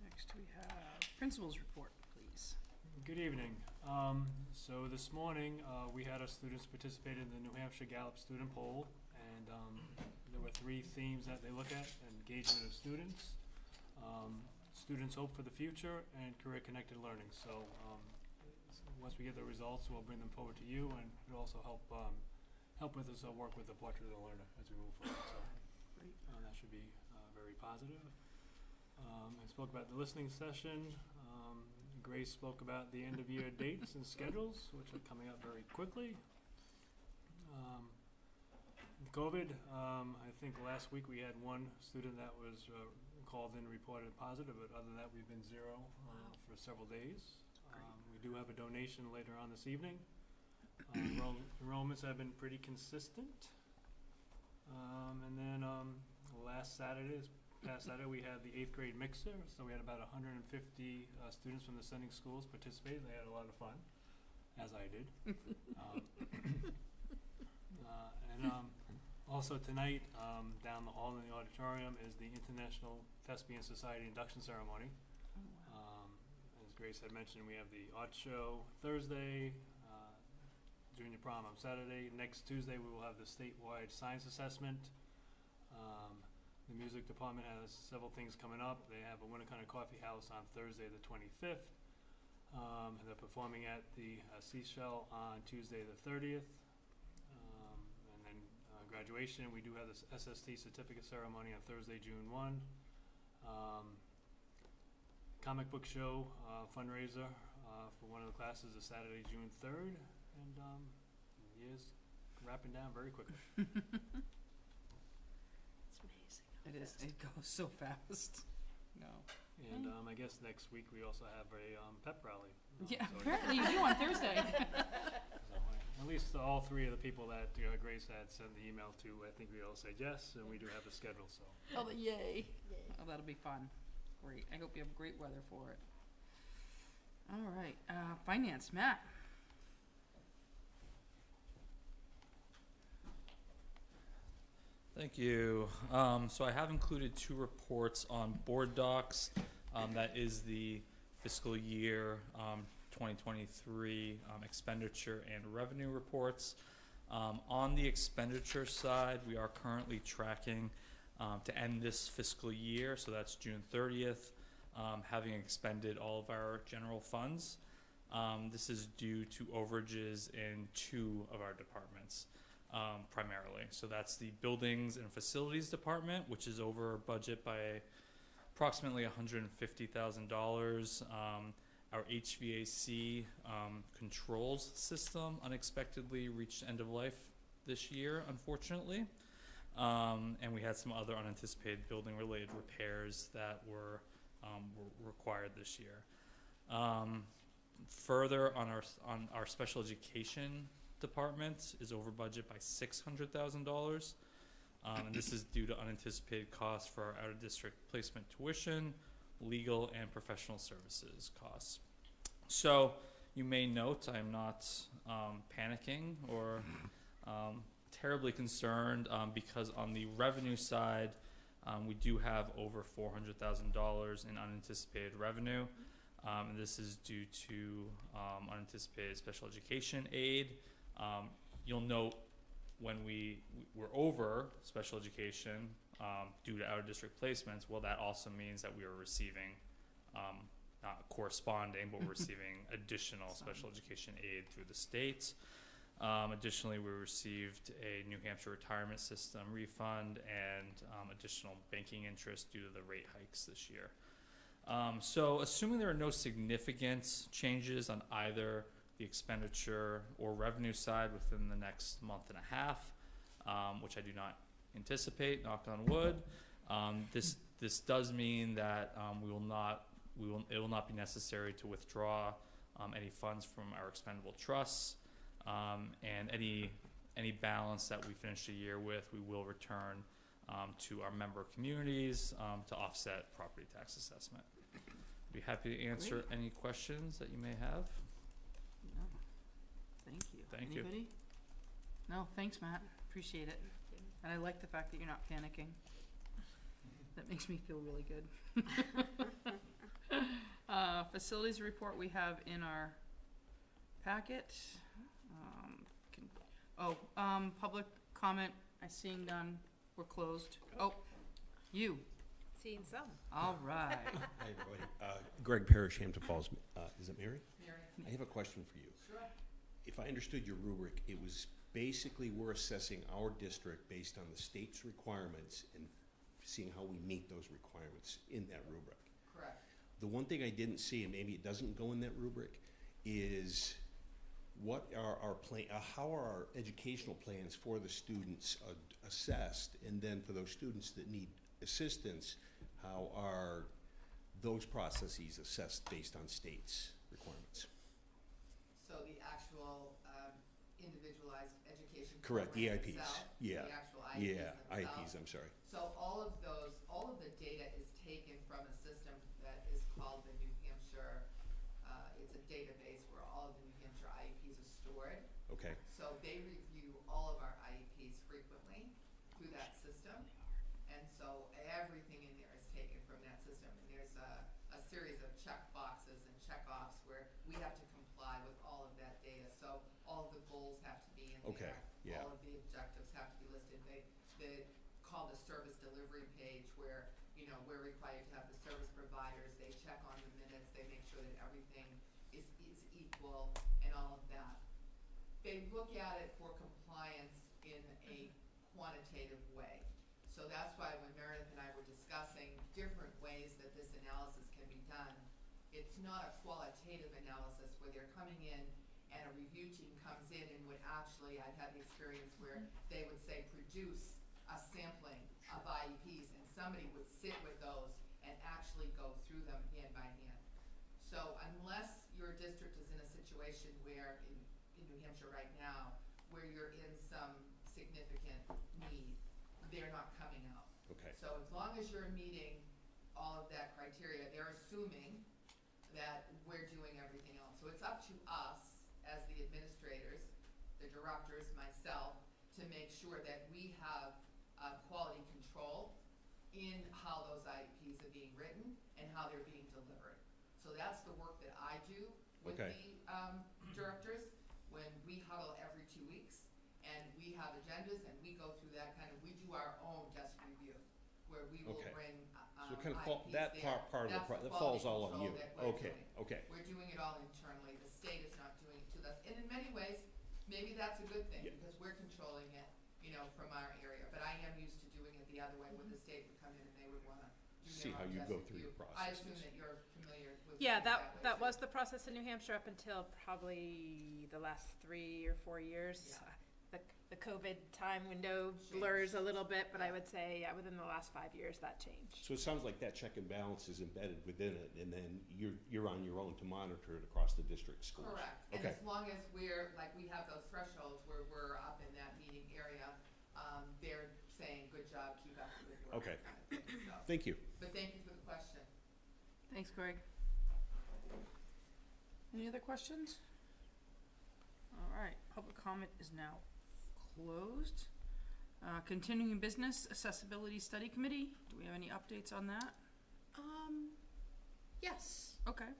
Next we have principal's report, please. Good evening. So this morning, we had our students participate in the New Hampshire Gallup student poll, and there were 3 themes that they look at: engagement of students, students' hope for the future, and career-connected learning. So once we get the results, we'll bring them forward to you, and it'll also help with us work with the portrait of the learner as we move forward. So that should be very positive. I spoke about the listening session. Grace spoke about the end-of-year dates and schedules, which are coming up very quickly. COVID, I think last week we had 1 student that was called in and reported positive, but other than that, we've been 0 for several days. We do have a donation later on this evening. Enrollments have been pretty consistent. And then past Saturday, we had the 8th grade mixer, so we had about 150 students from the sending schools participate. They had a lot of fun, as I did. Also tonight, down the hall in the auditorium, is the International Thespian Society induction ceremony. As Grace had mentioned, we have the art show Thursday, junior prom on Saturday. Next Tuesday, we will have the statewide science assessment. The music department has several things coming up. They have a Winnacunnet Coffee House on Thursday the 25th. And they're performing at the Seashell on Tuesday the 30th. And then graduation, we do have this SST certificate ceremony on Thursday, June 1. Comic book show fundraiser for one of the classes is Saturday, June 3rd. And the year's wrapping down very quickly. It is. It goes so fast. No. And I guess next week we also have a pep rally. Yeah, so apparently you do on Thursday. At least all 3 of the people that Grace had sent the email to, I think we all said yes, and we do have the schedule. So. Oh, yay! Oh, that'll be fun. Great. I hope you have great weather for it. All right, finance, Matt. Thank you. So I have included 2 reports on board docs. That is the fiscal year 2023 expenditure and revenue reports. On the expenditure side, we are currently tracking to end this fiscal year, so that's June 30th, having expended all of our general funds. This is due to overages in 2 of our departments. Primarily. So that's the Buildings and Facilities Department, which is over budget by approximately $150,000. Our HVAC controls system unexpectedly reached end of life this year, unfortunately. And we had some other unanticipated building-related repairs that were required this year. Further, on our special education department is over budget by $600,000, and this is due to unanticipated costs for our out-of-district placement tuition, legal, and professional services costs. So you may note I am not panicking or terribly concerned because on the revenue side, we do have over $400,000 in unanticipated revenue. And this is due to unanticipated special education aid. You'll note when we're over special education due to out-of-district placements, well, that also means that we are receiving, not corresponding, but we're receiving additional special education aid through the state. Additionally, we received a New Hampshire retirement system refund and additional banking interest due to the rate hikes this year. So assuming there are no significant changes on either the expenditure or revenue side within the next month and a half, which I do not anticipate, knock on wood, this does mean that it will not be necessary to withdraw any funds from our expendable trusts, and any balance that we finish the year with, we will return to our member communities to offset property tax assessment. I'd be happy to answer any questions that you may have. No. Thank you. Thank you. Anybody? No, thanks, Matt. Appreciate it. And I like the fact that you're not panicking. That makes me feel really good. Facilities report we have in our packet. Public comment, I seeing none. We're closed. Oh, you. Seeing some. All right. Hi, everybody. Greg Parrish, Hampton Falls. Is it Mary? Mary. I have a question for you. Sure. If I understood your rubric, it was basically we're assessing our district based on the state's requirements and seeing how we meet those requirements in that rubric. Correct. The one thing I didn't see, and maybe it doesn't go in that rubric, is what are our how are our educational plans for the students assessed, and then for those students that need assistance, how are those processes assessed based on state's requirements? So the actual individualized education Correct, the program IEPs. itself, Yeah. the actual IEPs Yeah, IEPs, I'm sorry. So all of the data is taken from a system that is called the New Hampshire, it's a database where all of the New Hampshire IEPs are stored. Okay. So they review all of our IEPs frequently through that system. And so everything in there is taken from that system. And there's a series of check boxes and check-offs where we have to comply with all of that data. So all of the goals have to be in Okay, there. yeah. All of the objectives have to be listed. They call the service delivery page where, we're required to have the service providers, they check on the minutes, they make sure that everything is equal and all of that. They look at it for compliance in a quantitative way. So that's why when Meredith and I were discussing different ways that this analysis can be done, it's not a qualitative analysis where they're coming in and a review team comes in and would actually, I've had the experience where they would say, produce a sampling of IEPs, and somebody would sit with those and actually go through them hand by hand. So unless your district is in a situation where, in New Hampshire right now, where you're in some significant need, they're not coming out. Okay. So as long as you're meeting all of that criteria, they're assuming that we're doing everything else. So it's up to us as the administrators, the directors, myself, to make sure that we have quality control in how those IEPs are being written and how they're being delivered. So that's the work that I do with the directors when we huddle every 2 weeks and we have agendas and we go through that we do our own desk review where we will bring So it kind of IEPs that there. part of the That's that quality falls all on control you. that we're Okay, doing. okay. We're doing it all internally. The state is not doing it to us. And in many ways, maybe that's a good thing because we're controlling it, from our area. But I am used to doing it the other way where the state would come in and they would want to do See their how own you desk go through review. your I processes. assume that you're familiar with Yeah, doing that way was too. the process in New Hampshire up until probably the last 3 or 4 years. Yeah. The COVID time window blurs a little bit, but I would say within the last 5 years that changed. So it sounds like that check and balance is embedded within it, and then you're on your own to monitor it across the district schools. Correct. Okay. And as long as we have those thresholds where we're up in that meeting area, they're saying, good job, keep up the good work. Okay. Kind of thing, so. Thank you. But thank you for the question. Thanks, Greg. Any other questions? All right, public comment is now closed. Continuing business, accessibility study committee, do we have any updates on that? Yes. Okay.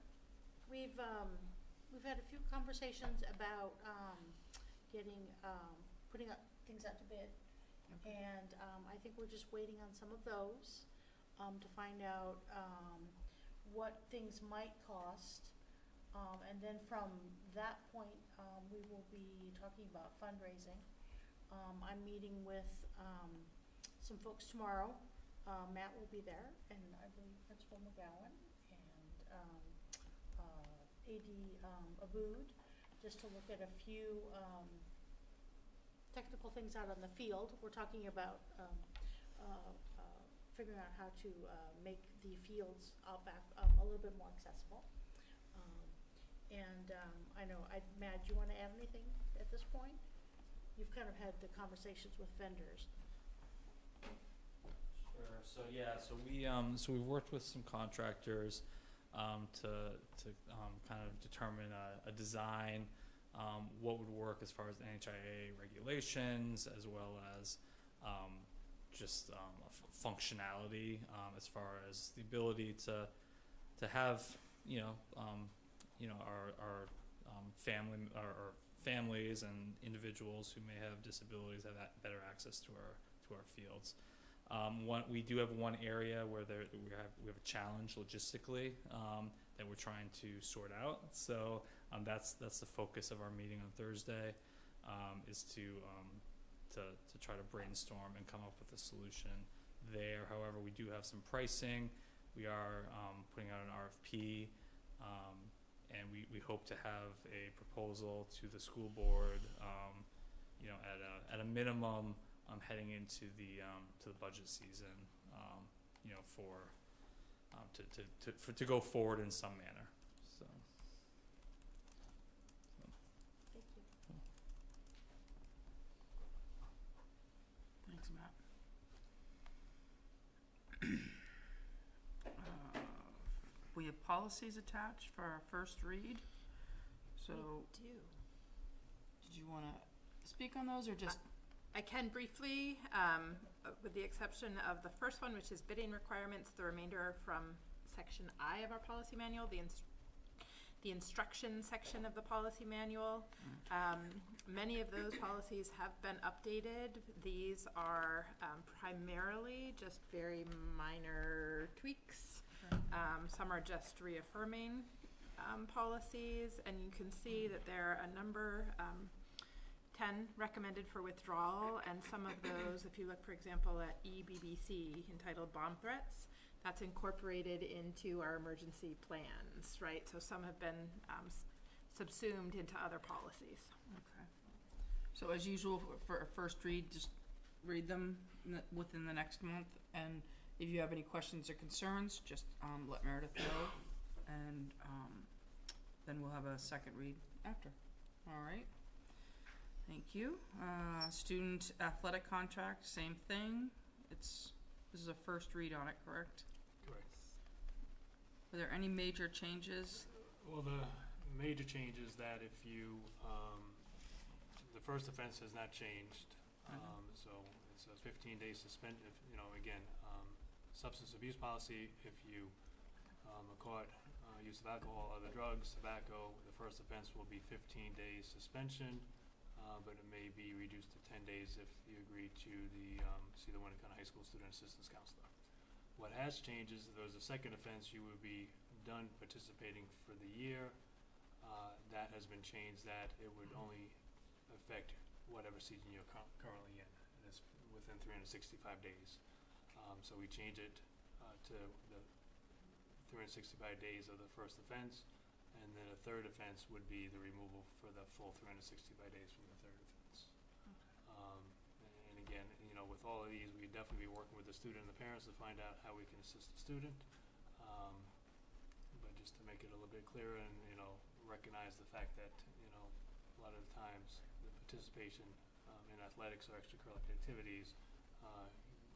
We've had a few conversations about putting up things out to bid, and I think we're just waiting on some of those to find out what things might cost, and then from that point we will be talking about fundraising. I'm meeting with some folks tomorrow. Matt will be there, and I believe Principal McGowan and AD Abood, just to look at a few technical things out on the field. We're talking about figuring out how to make the fields out back a little bit more accessible. I know, Matt, do you want to add anything at this point? You've kind of had the conversations with vendors. Sure. So we've worked with some contractors to kind of determine a design, what would work as far as NHIA regulations, as well as just functionality, as far as the ability to have our families and individuals who may have disabilities have that better access to our fields. We do have one area where we have a challenge logistically that we're trying to sort out. So that's the focus of our meeting on Thursday, is to try to brainstorm and come up with a solution there. However, we do have some pricing. We are putting out an RFP. And we hope to have a proposal to the school board, at a minimum, heading into the budget season, to go forward in some manner. So. Thank you. Thanks, Matt. We have policies attached for our first read. So, We do. did you want to speak on those or just? I can briefly, with the exception of the first one, which is bidding requirements. The remainder are from section I of our policy manual, the instruction section of the policy manual. Many of those policies have been updated. These are primarily just very minor tweaks. Some are just reaffirming policies, and you can see that there are a number, 10 recommended for withdrawal, and some of those, if you look, for example, at EBBC, entitled Bomb Threats, that's incorporated into our emergency plans, right? So some have been subsumed into other policies. Okay. So as usual, for a first read, just read them within the next month, and if you have any questions or concerns, just let Meredith know, and then we'll have a second read after. All right. Thank you. Student athletic contract, same thing. This is a first read on it, correct? Correct. Were there any major changes? Well, the major change is that if you, the first offense has not changed, so it says 15 days suspended, if, you know, again, substance abuse policy, if you are caught use of alcohol, other drugs, tobacco, the first offense will be 15 days suspension, but it may be reduced to 10 days if you agree to see the Winnacunnet High School Student Assistance Counselor. What has changed is if there was a second offense, you would be done participating for the year. That has been changed, that it would only affect whatever season you're currently in, and it's within 365 days. So we change it to the 365 days of the first offense, and then a third offense would be the removal for the full 365 days from the third offense. And again, you know, with all of these, we'd definitely be working with the student and the parents to find out how we can assist the student. But just to make it a little bit clearer and, you know, recognize the fact that, you know, a lot of the times the participation in athletics or extracurricular activities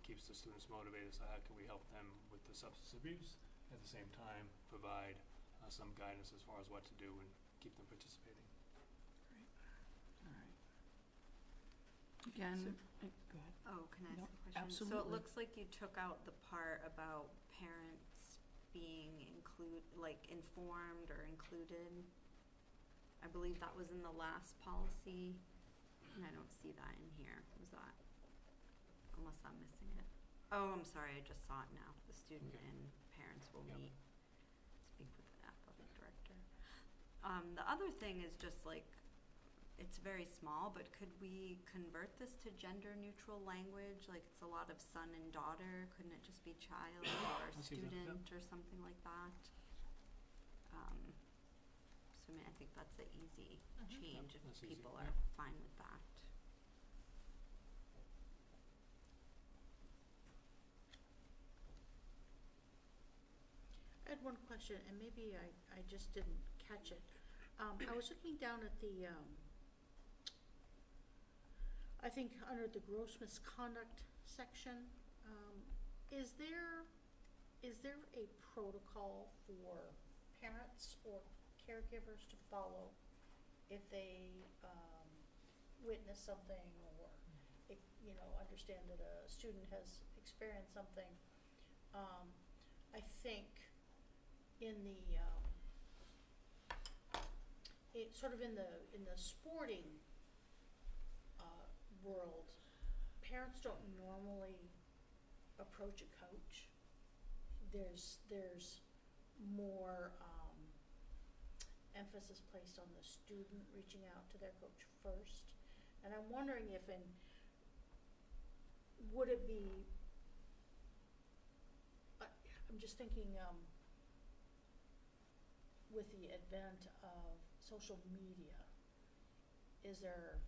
keeps the students motivated, so how can we help them with the substance abuse, at the same time provide some guidance as far as what to do and keep them participating. Great. All right. Again, go ahead. Oh, can I ask No, a question? absolutely. So it looks like you took out the part about parents being informed or included. I believe that was in the last policy, and I don't see that in here. Was that, unless I'm missing it? Oh, I'm sorry, I just saw it now. The student and parents will meet, speak with the athletic director. The other thing is just like, it's very small, but could we convert this to gender neutral language? Like, it's a lot of son and daughter. Couldn't it just be child or student or something like that? So I mean, I think that's an easy change if people are fine with that. I had one question, and maybe I just didn't catch it. I was looking down at the, I think under the gross misconduct section, is there a protocol for parents or caregivers to follow if they witness something or, understand that a student has experienced something? I think in the in the sporting world, parents don't normally approach a coach. There's more emphasis placed on the student reaching out to their coach first, and I'm wondering if would it be? I'm just thinking. With the advent of social media, is there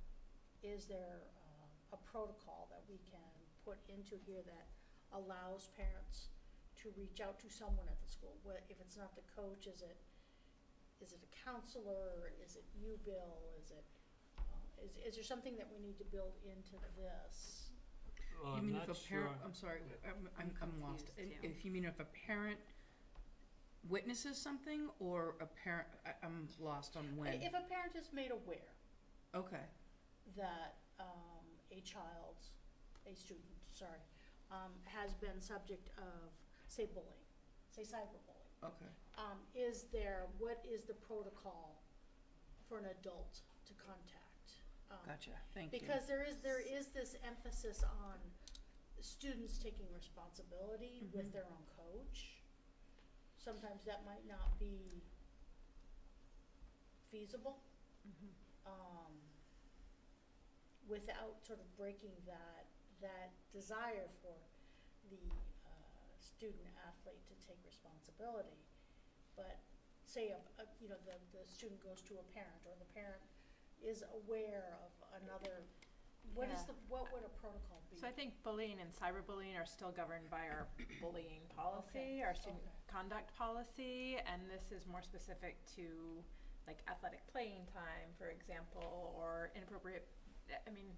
a protocol that we can put into here that allows parents to reach out to someone at the school? If it's not the coach, is it a counselor? Is it you, Bill? Is there something that we need to build into this? You mean if a parent? I'm sorry, I'm lost. If you mean if a parent witnesses something, or a parent, I'm lost on when. If a parent is made aware. Okay. That a student, has been subject of, say, bullying, say cyberbullying. Okay. What is the protocol for an adult to contact? Gotcha, thank you. Because there is this emphasis on students taking responsibility with their own coach. Sometimes that might not be feasible without sort of breaking that desire for the student athlete to take responsibility. But say the student goes to a parent, or the parent is aware of another. What would a protocol be? So I think bullying and cyberbullying are still governed by our bullying policy, our student conduct policy, and this is more specific to like athletic playing time, for example, or inappropriate. I mean,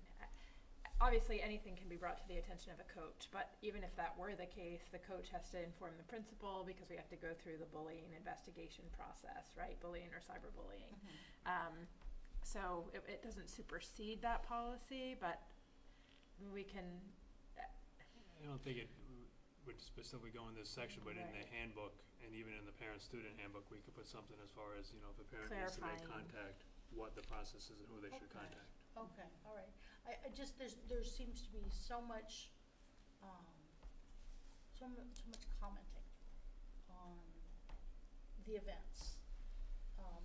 obviously anything can be brought to the attention of a coach, but even if that were the case, the coach has to inform the principal because we have to go through the bullying investigation process, right? Bullying or cyberbullying. So it doesn't supersede that policy, but we can. I don't think it would specifically go in this section, but in the handbook and even in the parent-student handbook, we could put something as far as, if a parent needs to make contact, what the process is and who they should contact. Okay, all right. I just, there seems to be so much, so much commenting on the events,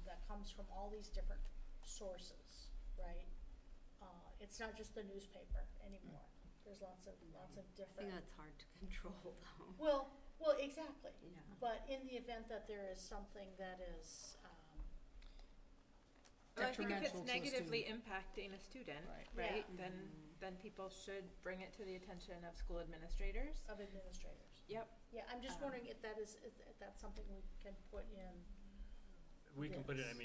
that comes from all these different sources, right? It's not just the newspaper anymore. There's lots of I different. think that's hard to control, though. Well, exactly. Yeah. But in the event that there is something that is, I think if Detrimental it's to the negatively student. impacting a student, Right. right, then people should bring it to the attention of school administrators. of administrators. Yep. Yeah, I'm just wondering if that's something we can put in. We can put it, Yes.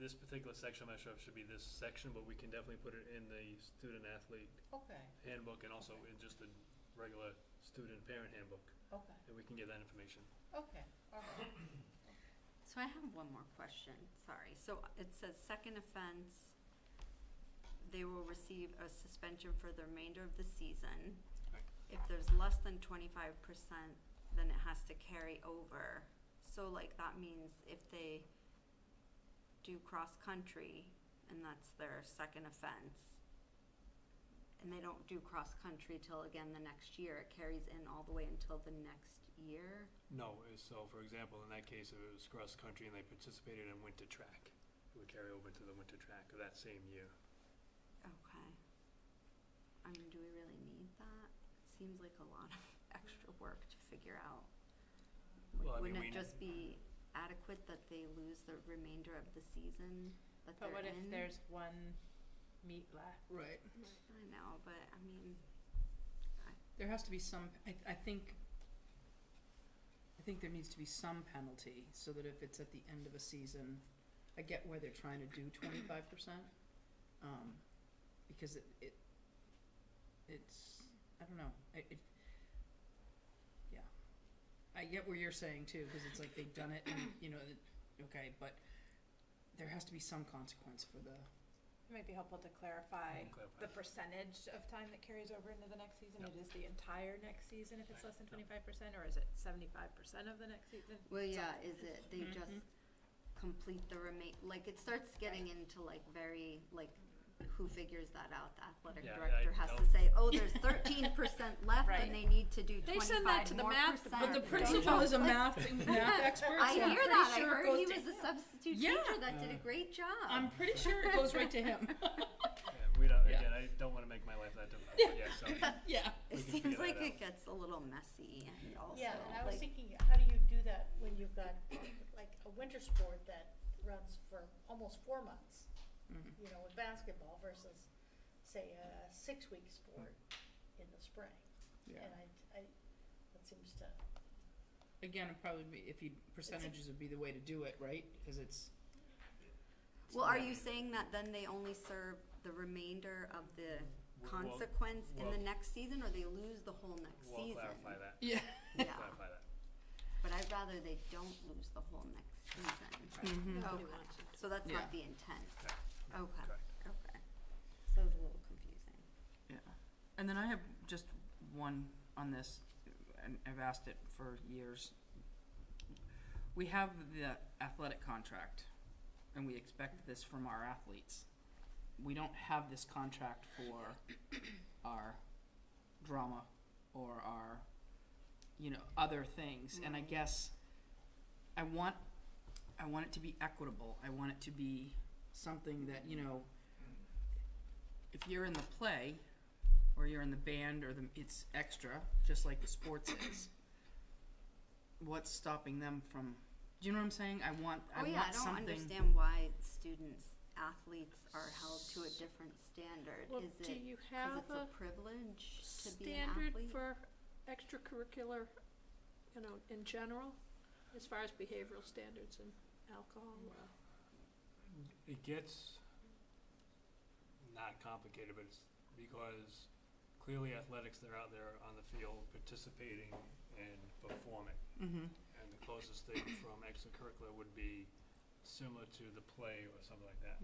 this particular section, I'm not sure if it should be this section, but we can definitely put it in the student-athlete Okay, handbook and also in just the regular student-parent handbook, okay, and we can get that information. okay, all right. So I have one more question, sorry. So it says second offense, they will receive a suspension for the remainder of the season. Right. If there's less than 25%, then it has to carry over. So like that means if they do cross-country and that's their second offense, and they don't do cross-country till again the next year, it carries in all the way until the next year? No, so for example, in that case, if it was cross-country and they participated in winter track, it would carry over to the winter track of that same year. Okay. Do we really need that? It seems like a lot of extra work to figure out. Well, Wouldn't it just be adequate that they lose the remainder of the season that But they're what if in? there's one meet left? Right. I know, but There has to be some, I think there needs to be some penalty, so that if it's at the end of a season, I get where they're trying to do 25%, because it's, I don't know, yeah. I get what you're saying too, because it's like they've done it, and, okay, but there has to be some consequence for the. It might be helpful to clarify Clarify. the percentage of time that carries over into the next season. Yep. It is the entire next season if it's less than 25%, or is it 75% of the next season? Well, yeah, is it, they just complete the like, it starts getting into like very, like, who figures that out? The athletic Yeah, director I has to don't- say, oh, there's 13% left Right. and they need to do 25 They send that to the more math, percent. but the Principal is a math expert. I so I'm hear pretty that. I sure it heard goes he to- was a substitute Yeah. teacher that did a great job. I'm pretty sure it goes right to him. Yeah, we don't, Yeah. again, I don't wanna make my life that difficult, but yeah, so. Yeah. It we can seems figure like that it out. gets a little messy and also Yeah, and I was like, thinking, how do you do that when you've got like a winter sport that runs for almost 4 months? With basketball versus, say, a 6-week sport in the spring. Yeah. And I that seems to. Again, it'd probably be, percentages would be the way to do it, right? Because it's. well, are you saying that then they only serve the remainder of the Well, consequence in the well- next season, or they lose the whole next We'll season? clarify that. Yeah. Yeah, Clarify that. but I'd rather they don't lose the whole next season. Nobody Okay, wants it. so that's Yeah. not the intent. Okay. Okay, Correct. okay. So it's a little confusing. Yeah. And then I have just one on this, and I've asked it for years. We have the athletic contract, and we expect this from our athletes. We don't have this contract for our drama or our, other things. And I guess I want it to be equitable. I want it to be something that, if you're in the play or you're in the band or it's extra, just like the sports is. What's stopping them from, do you know what I'm saying? I want I don't something. understand why athletes are held to a different standard. Well, Is do it you 'cause have it's a a privilege to be an standard athlete? for extracurricular, in general, as far as behavioral standards and alcohol? It gets not complicated, but it's because clearly athletics, they're out there on the field participating and performing. And the closest thing from extracurricular would be similar to the play or something like that.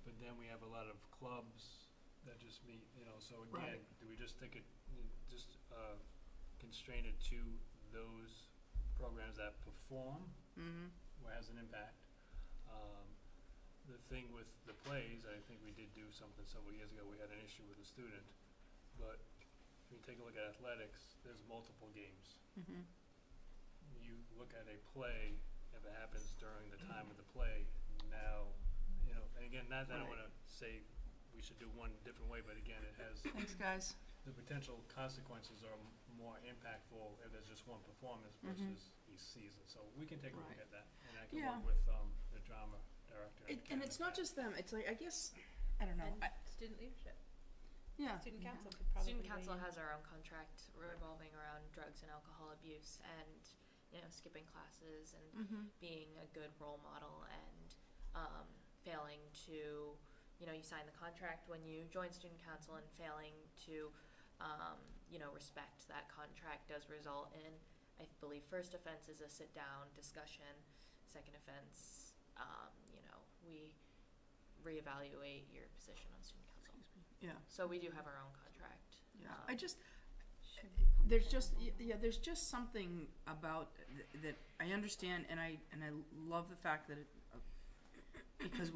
But then we have a lot of clubs that just meet, so again, do we just think it, just constrain it to those programs that perform, or has an impact? The thing with the plays, I think we did do something several years ago, we had an issue with a student, but if you take a look at athletics, there's multiple games. You look at a play, if it happens during the time of the play, now, and again, not that I don't wanna say we should do one different way, but again, it has. Thanks, guys. The potential consequences are more impactful if there's just one performance versus each season, so we can take a look at that, and I can work with, the drama director. And it's not just them, it's like, I guess, I don't know. Student leadership. Yeah. Student council could probably. Student council has our own contract revolving around drugs and alcohol abuse and, skipping classes and being a good role model and failing to, you sign the contract when you join student council and failing to, respect that contract does result in, I believe, first offense is a sit-down discussion, second offense, we reevaluate your position on student council. Yeah. So we do have our own contract. Yeah, there's just something about that I understand, and I love the fact that because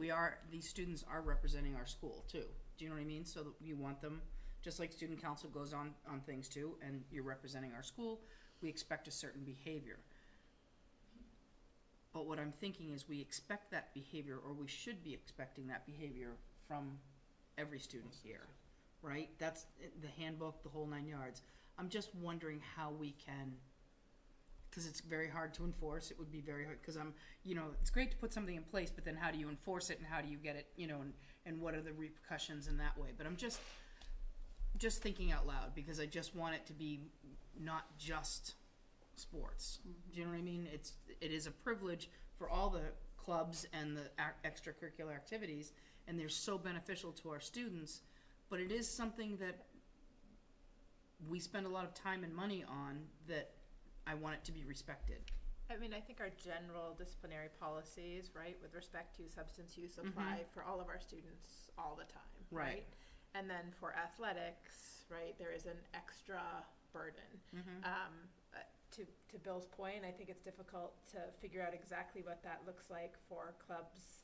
these students are representing our school too. Do you know what I mean? So that you want them, just like student council goes on things too, and you're representing our school, we expect a certain behavior. But what I'm thinking is we expect that behavior, or we should be expecting that behavior from every student here, right? That's the handbook, the whole 9 yards. I'm just wondering how we can, because it's very hard to enforce. It would be very hard, because it's great to put something in place, but then how do you enforce it, and how do you get it, and what are the repercussions in that way? But I'm just thinking out loud, because I just want it to be not just sports. Do you know what I mean? It is a privilege for all the clubs and the extracurricular activities, and they're so beneficial to our students, but it is something that we spend a lot of time and money on, that I want it to be respected. I mean, I think our general disciplinary policies, right, with respect to substance use apply for all of our students all the time, right? And then for athletics, right, there is an extra burden. To Bill's point, I think it's difficult to figure out exactly what that looks like for clubs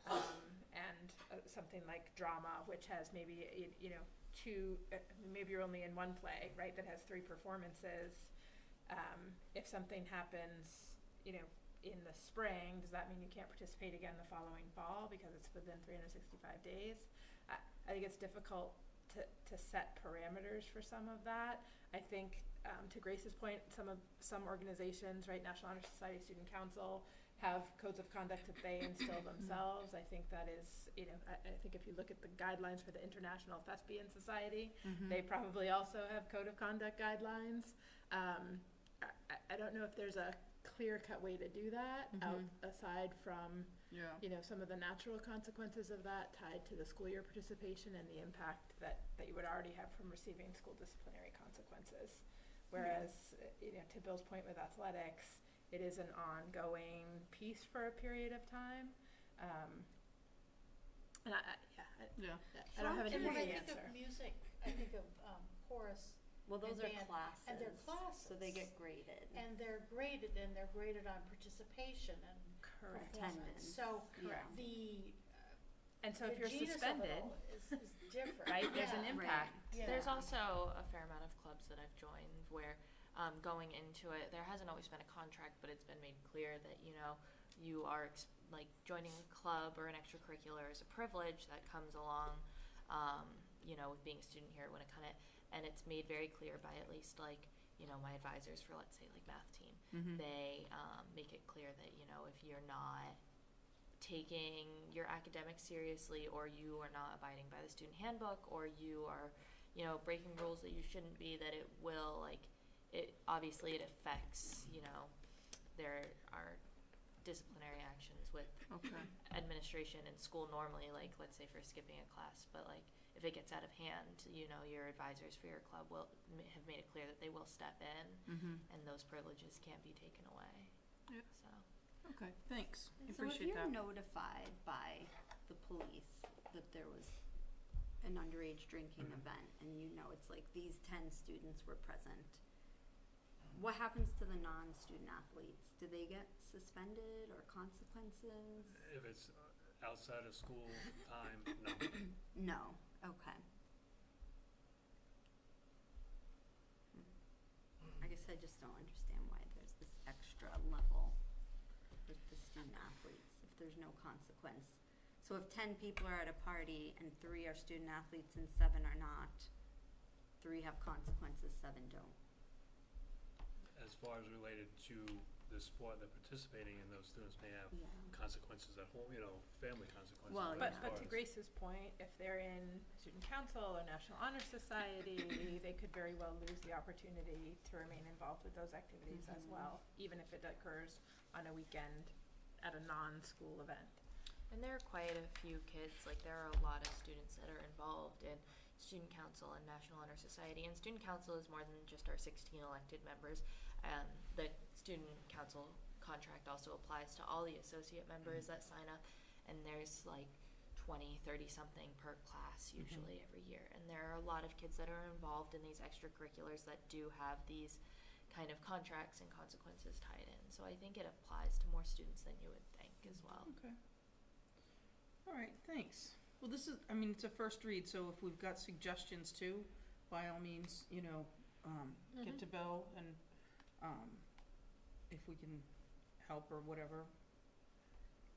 and something like drama, which has maybe, two, maybe you're only in one play, right, that has 3 performances. If something happens, in the spring, does that mean you can't participate again the following fall because it's within 365 days? I think it's difficult to set parameters for some of that. I think, to Grace's point, some organizations, right, National Honor Society, Student Council, have codes of conduct that they instill themselves. I think that is, I think if you look at the guidelines for the International Thespian Society, they probably also have code of conduct guidelines. I don't know if there's a clear-cut way to do that, aside from, some of the natural consequences of that tied to the school year participation and the impact that you would already have from receiving school disciplinary consequences. Whereas, to Bill's point with athletics, it is an ongoing piece for a period of time. And I don't have an And when I easy think answer. of music, I think of chorus. Well, those and are band, classes. And they're classes. So they get graded. And they're graded on participation and performance. Attendance. So Correct. the So if the you're genus of it suspended, all is different. right, there's an Yeah. impact. Yeah. There's also a fair amount of clubs that I've joined where going into it, there hasn't always been a contract, but it's been made clear that, you are joining a club or an extracurricular is a privilege that comes along, with being a student here at Winnacunnet. And it's made very clear by at least my advisors for, let's say, math team. They make it clear that, if you're not taking your academics seriously, or you are not abiding by the student handbook, or you are, breaking rules that you shouldn't be, that it will, it obviously it affects, there are disciplinary actions with administration in school normally, let's say for skipping a class, but if it gets out of hand, you know, your advisors for your club have made it clear that they will step in, and those privileges can't be taken away. Yep. So. Okay, thanks. I So if appreciate you're that. notified by the police that there was an underage drinking event and you know it's like these 10 students were present, what happens to the non-student athletes? Do they get suspended or consequences? If it's outside of school time, no. No, okay. I guess I just don't understand why there's this extra level with the student athletes if there's no consequence. So if 10 people are at a party and 3 are student athletes and 7 are not, 3 have consequences, 7 don't. As far as related to the sport they're participating in, those students may have Yeah. consequences at home, you know, family consequences. Well, but But, as but far to as- Grace's point, if they're in student council or National Honor Society, they could very well lose the opportunity to remain involved with those activities as well, even if it occurs on a weekend at a non-school event. And there are quite a few kids, like there are a lot of students that are involved in Student Council and National Honor Society. And Student Council is more than just our 16 elected members. The Student Council contract also applies to all the associate members that sign up. And there's like 20, 30 something per class usually every year. And there are a lot of kids that are involved in these extracurriculars that do have these kind of contracts and consequences tied in. So I think it applies to more students than you would think as well. Okay. All right, thanks. Well, this is, I mean, it's a first read, so if we've got suggestions too, by all means, you know, get to Bill and, if we can help or whatever.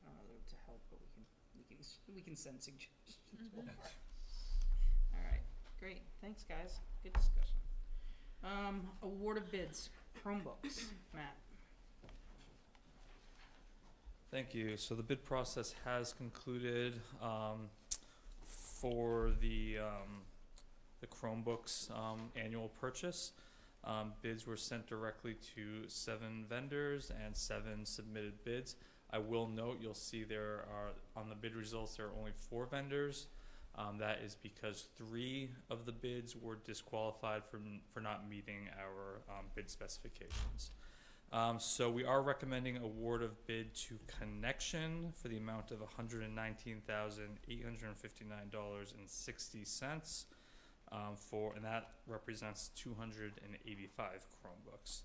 I don't know to help, but we can send suggestions. All right, great. Thanks, guys. Good discussion. Award of bids, Chromebooks. Matt. Thank you. So the bid process has concluded for the Chromebooks annual purchase. Bids were sent directly to 7 vendors and 7 submitted bids. I will note, you'll see there are, on the bid results, there are only 4 vendors. That is because 3 of the bids were disqualified for not meeting our bid specifications. So we are recommending award of bid to Connection for the amount of $119,859.60 and that represents 285 Chromebooks.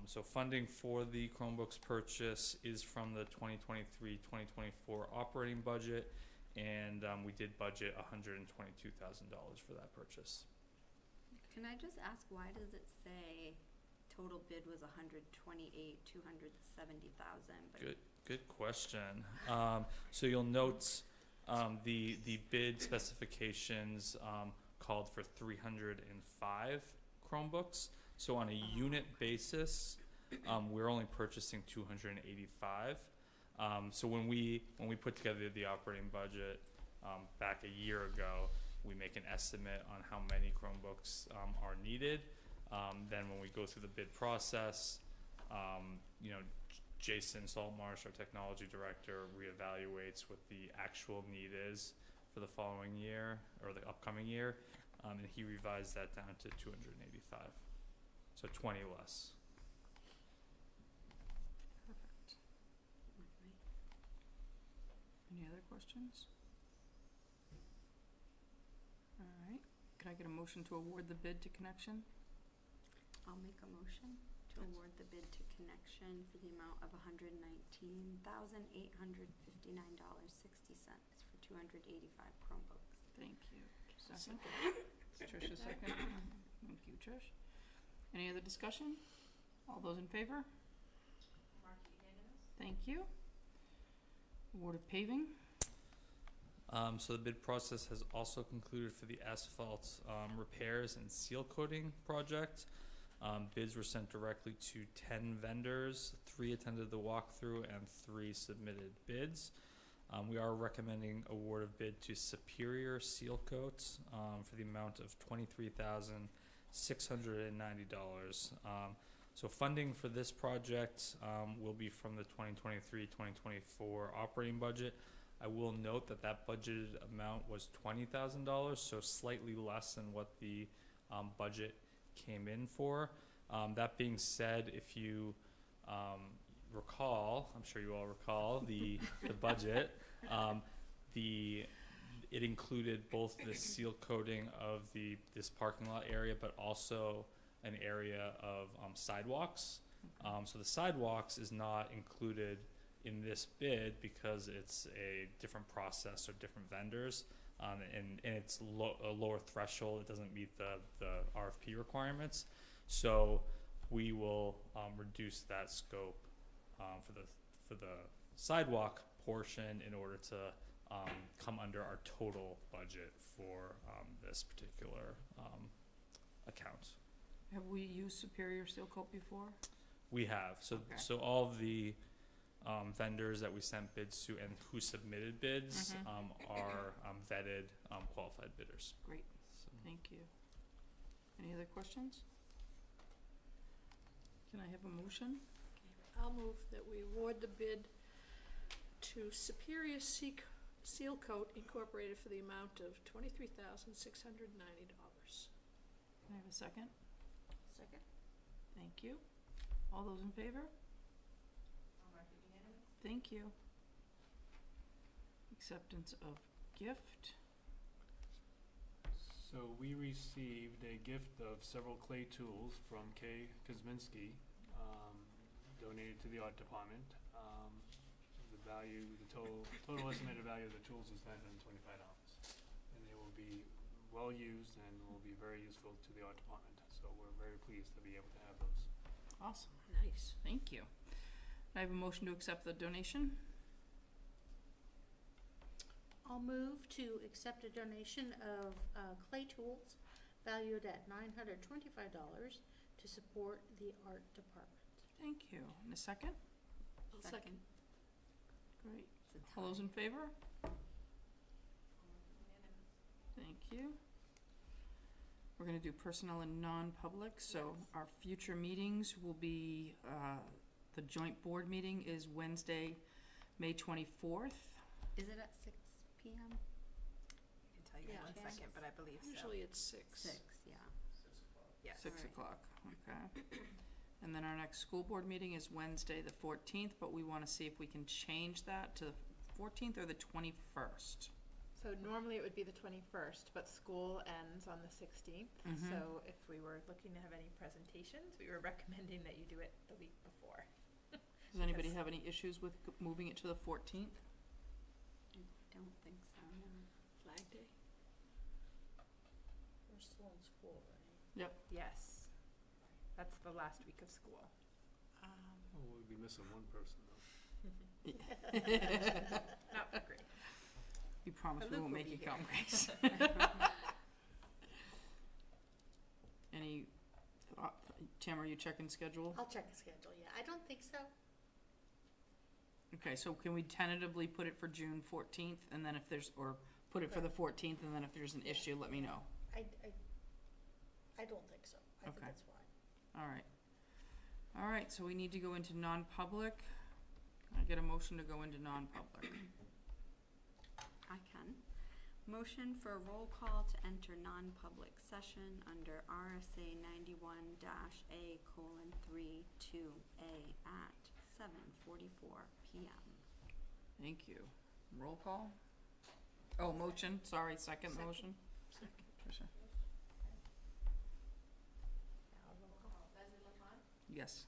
So funding for the Chromebooks purchase is from the 2023-2024 operating budget, and we did budget $122,000 for that purchase. Can I just ask, why does it say total bid was $128,270,000? Good question. So you'll note the bid specifications called for 305 Chromebooks. So on a unit basis, we're only purchasing 285. So when we put together the operating budget back a year ago, we make an estimate on how many Chromebooks are needed. Then when we go through the bid process, you know, Jason Saltmarsh, our technology director, reevaluates what the actual need is for the following year or the upcoming year, and he revised that down to 285, so 20 less. Perfect. Any other questions? All right. Can I get a motion to award the bid to Connection? I'll make a motion to award the bid to Connection for the amount of $119,859.60 for 285 Chromebooks. Thank you. Second. Tricia, second. Thank you, Trish. Any other discussion? All those in favor? Thank you. Award of paving. So the bid process has also concluded for the asphalt repairs and seal coating project. Bids were sent directly to 10 vendors, 3 attended the walkthrough, and 3 submitted bids. We are recommending award of bid to Superior Seal Coats for the amount of $23,690. So funding for this project will be from the 2023-2024 operating budget. I will note that that budgeted amount was $20,000, so slightly less than what the budget came in for. That being said, if you recall, I'm sure you all recall the budget. It included both the seal coating of this parking lot area, but also an area of sidewalks. So the sidewalks is not included in this bid because it's a different process or different vendors, and it's a lower threshold. It doesn't meet the RFP requirements. So we will reduce that scope for the sidewalk portion in order to come under our total budget for this particular account. Have we used Superior Seal Coat before? We have. So Okay. so all of the vendors that we sent bids to and who submitted bids are vetted qualified bidders. Great, So, thank you. Any other questions? Can I have a motion? I'll move that we award the bid to Superior Seal Coat Incorporated for the amount of $23,690. Can I have a second? Second. Thank you. All those in favor? Thank you. Acceptance of gift. So we received a gift of several clay tools from Kay Kuzminski, donated to the art department. The total estimated value of the tools is $925, and they will be well used and will be very useful to the art department. So we're very pleased to be able to have those. Awesome, Nice. thank you. Can I have a motion to accept the donation? I'll move to accept a donation of clay tools valued at $925 to support the art department. Thank you. In a second? I'll second. Great. All those in favor? Thank you. We're gonna do personnel and non-public, so our future meetings will be, the joint board meeting is Wednesday, May 24th. Is it at 6 p.m.? I can tell you Yeah. in 1 second, but I believe so. Usually it's 6. 6, yeah. Yes. 6 Alright. o'clock, okay. And then our next school board meeting is Wednesday, the 14th, but we wanna see if we can change that to the 14th or the 21st. So normally it would be the 21st, but school ends on the 16th. Mhm. So if we were looking to have any presentations, we were recommending that you do it the week before. Does anybody have any issues with moving it to the 14th? I don't think so, no. Flag Day. We're still in school, right? Yep. Yes. That's the last week of school. Oh, we'll be missing one person though. Not great. You promise But we Luke won't will make be you here. count, Grace. Any thought, Tim, are you checking schedule? I'll check the schedule, yeah. I don't think so. Okay, so can we tentatively put it for June 14th, and then if there's, or put it for the 14th, and then if there's an issue, let me know. I don't think so. I think Okay. that's fine. All right. All right, so we need to go into non-public. Can I get a motion to go into non-public? I can. Motion for a roll call to enter non-public session under RSA 91-A:3(2)A at 7:44 p.m. Thank you. Roll call? Oh, motion, sorry, second motion? Tricia? Yes.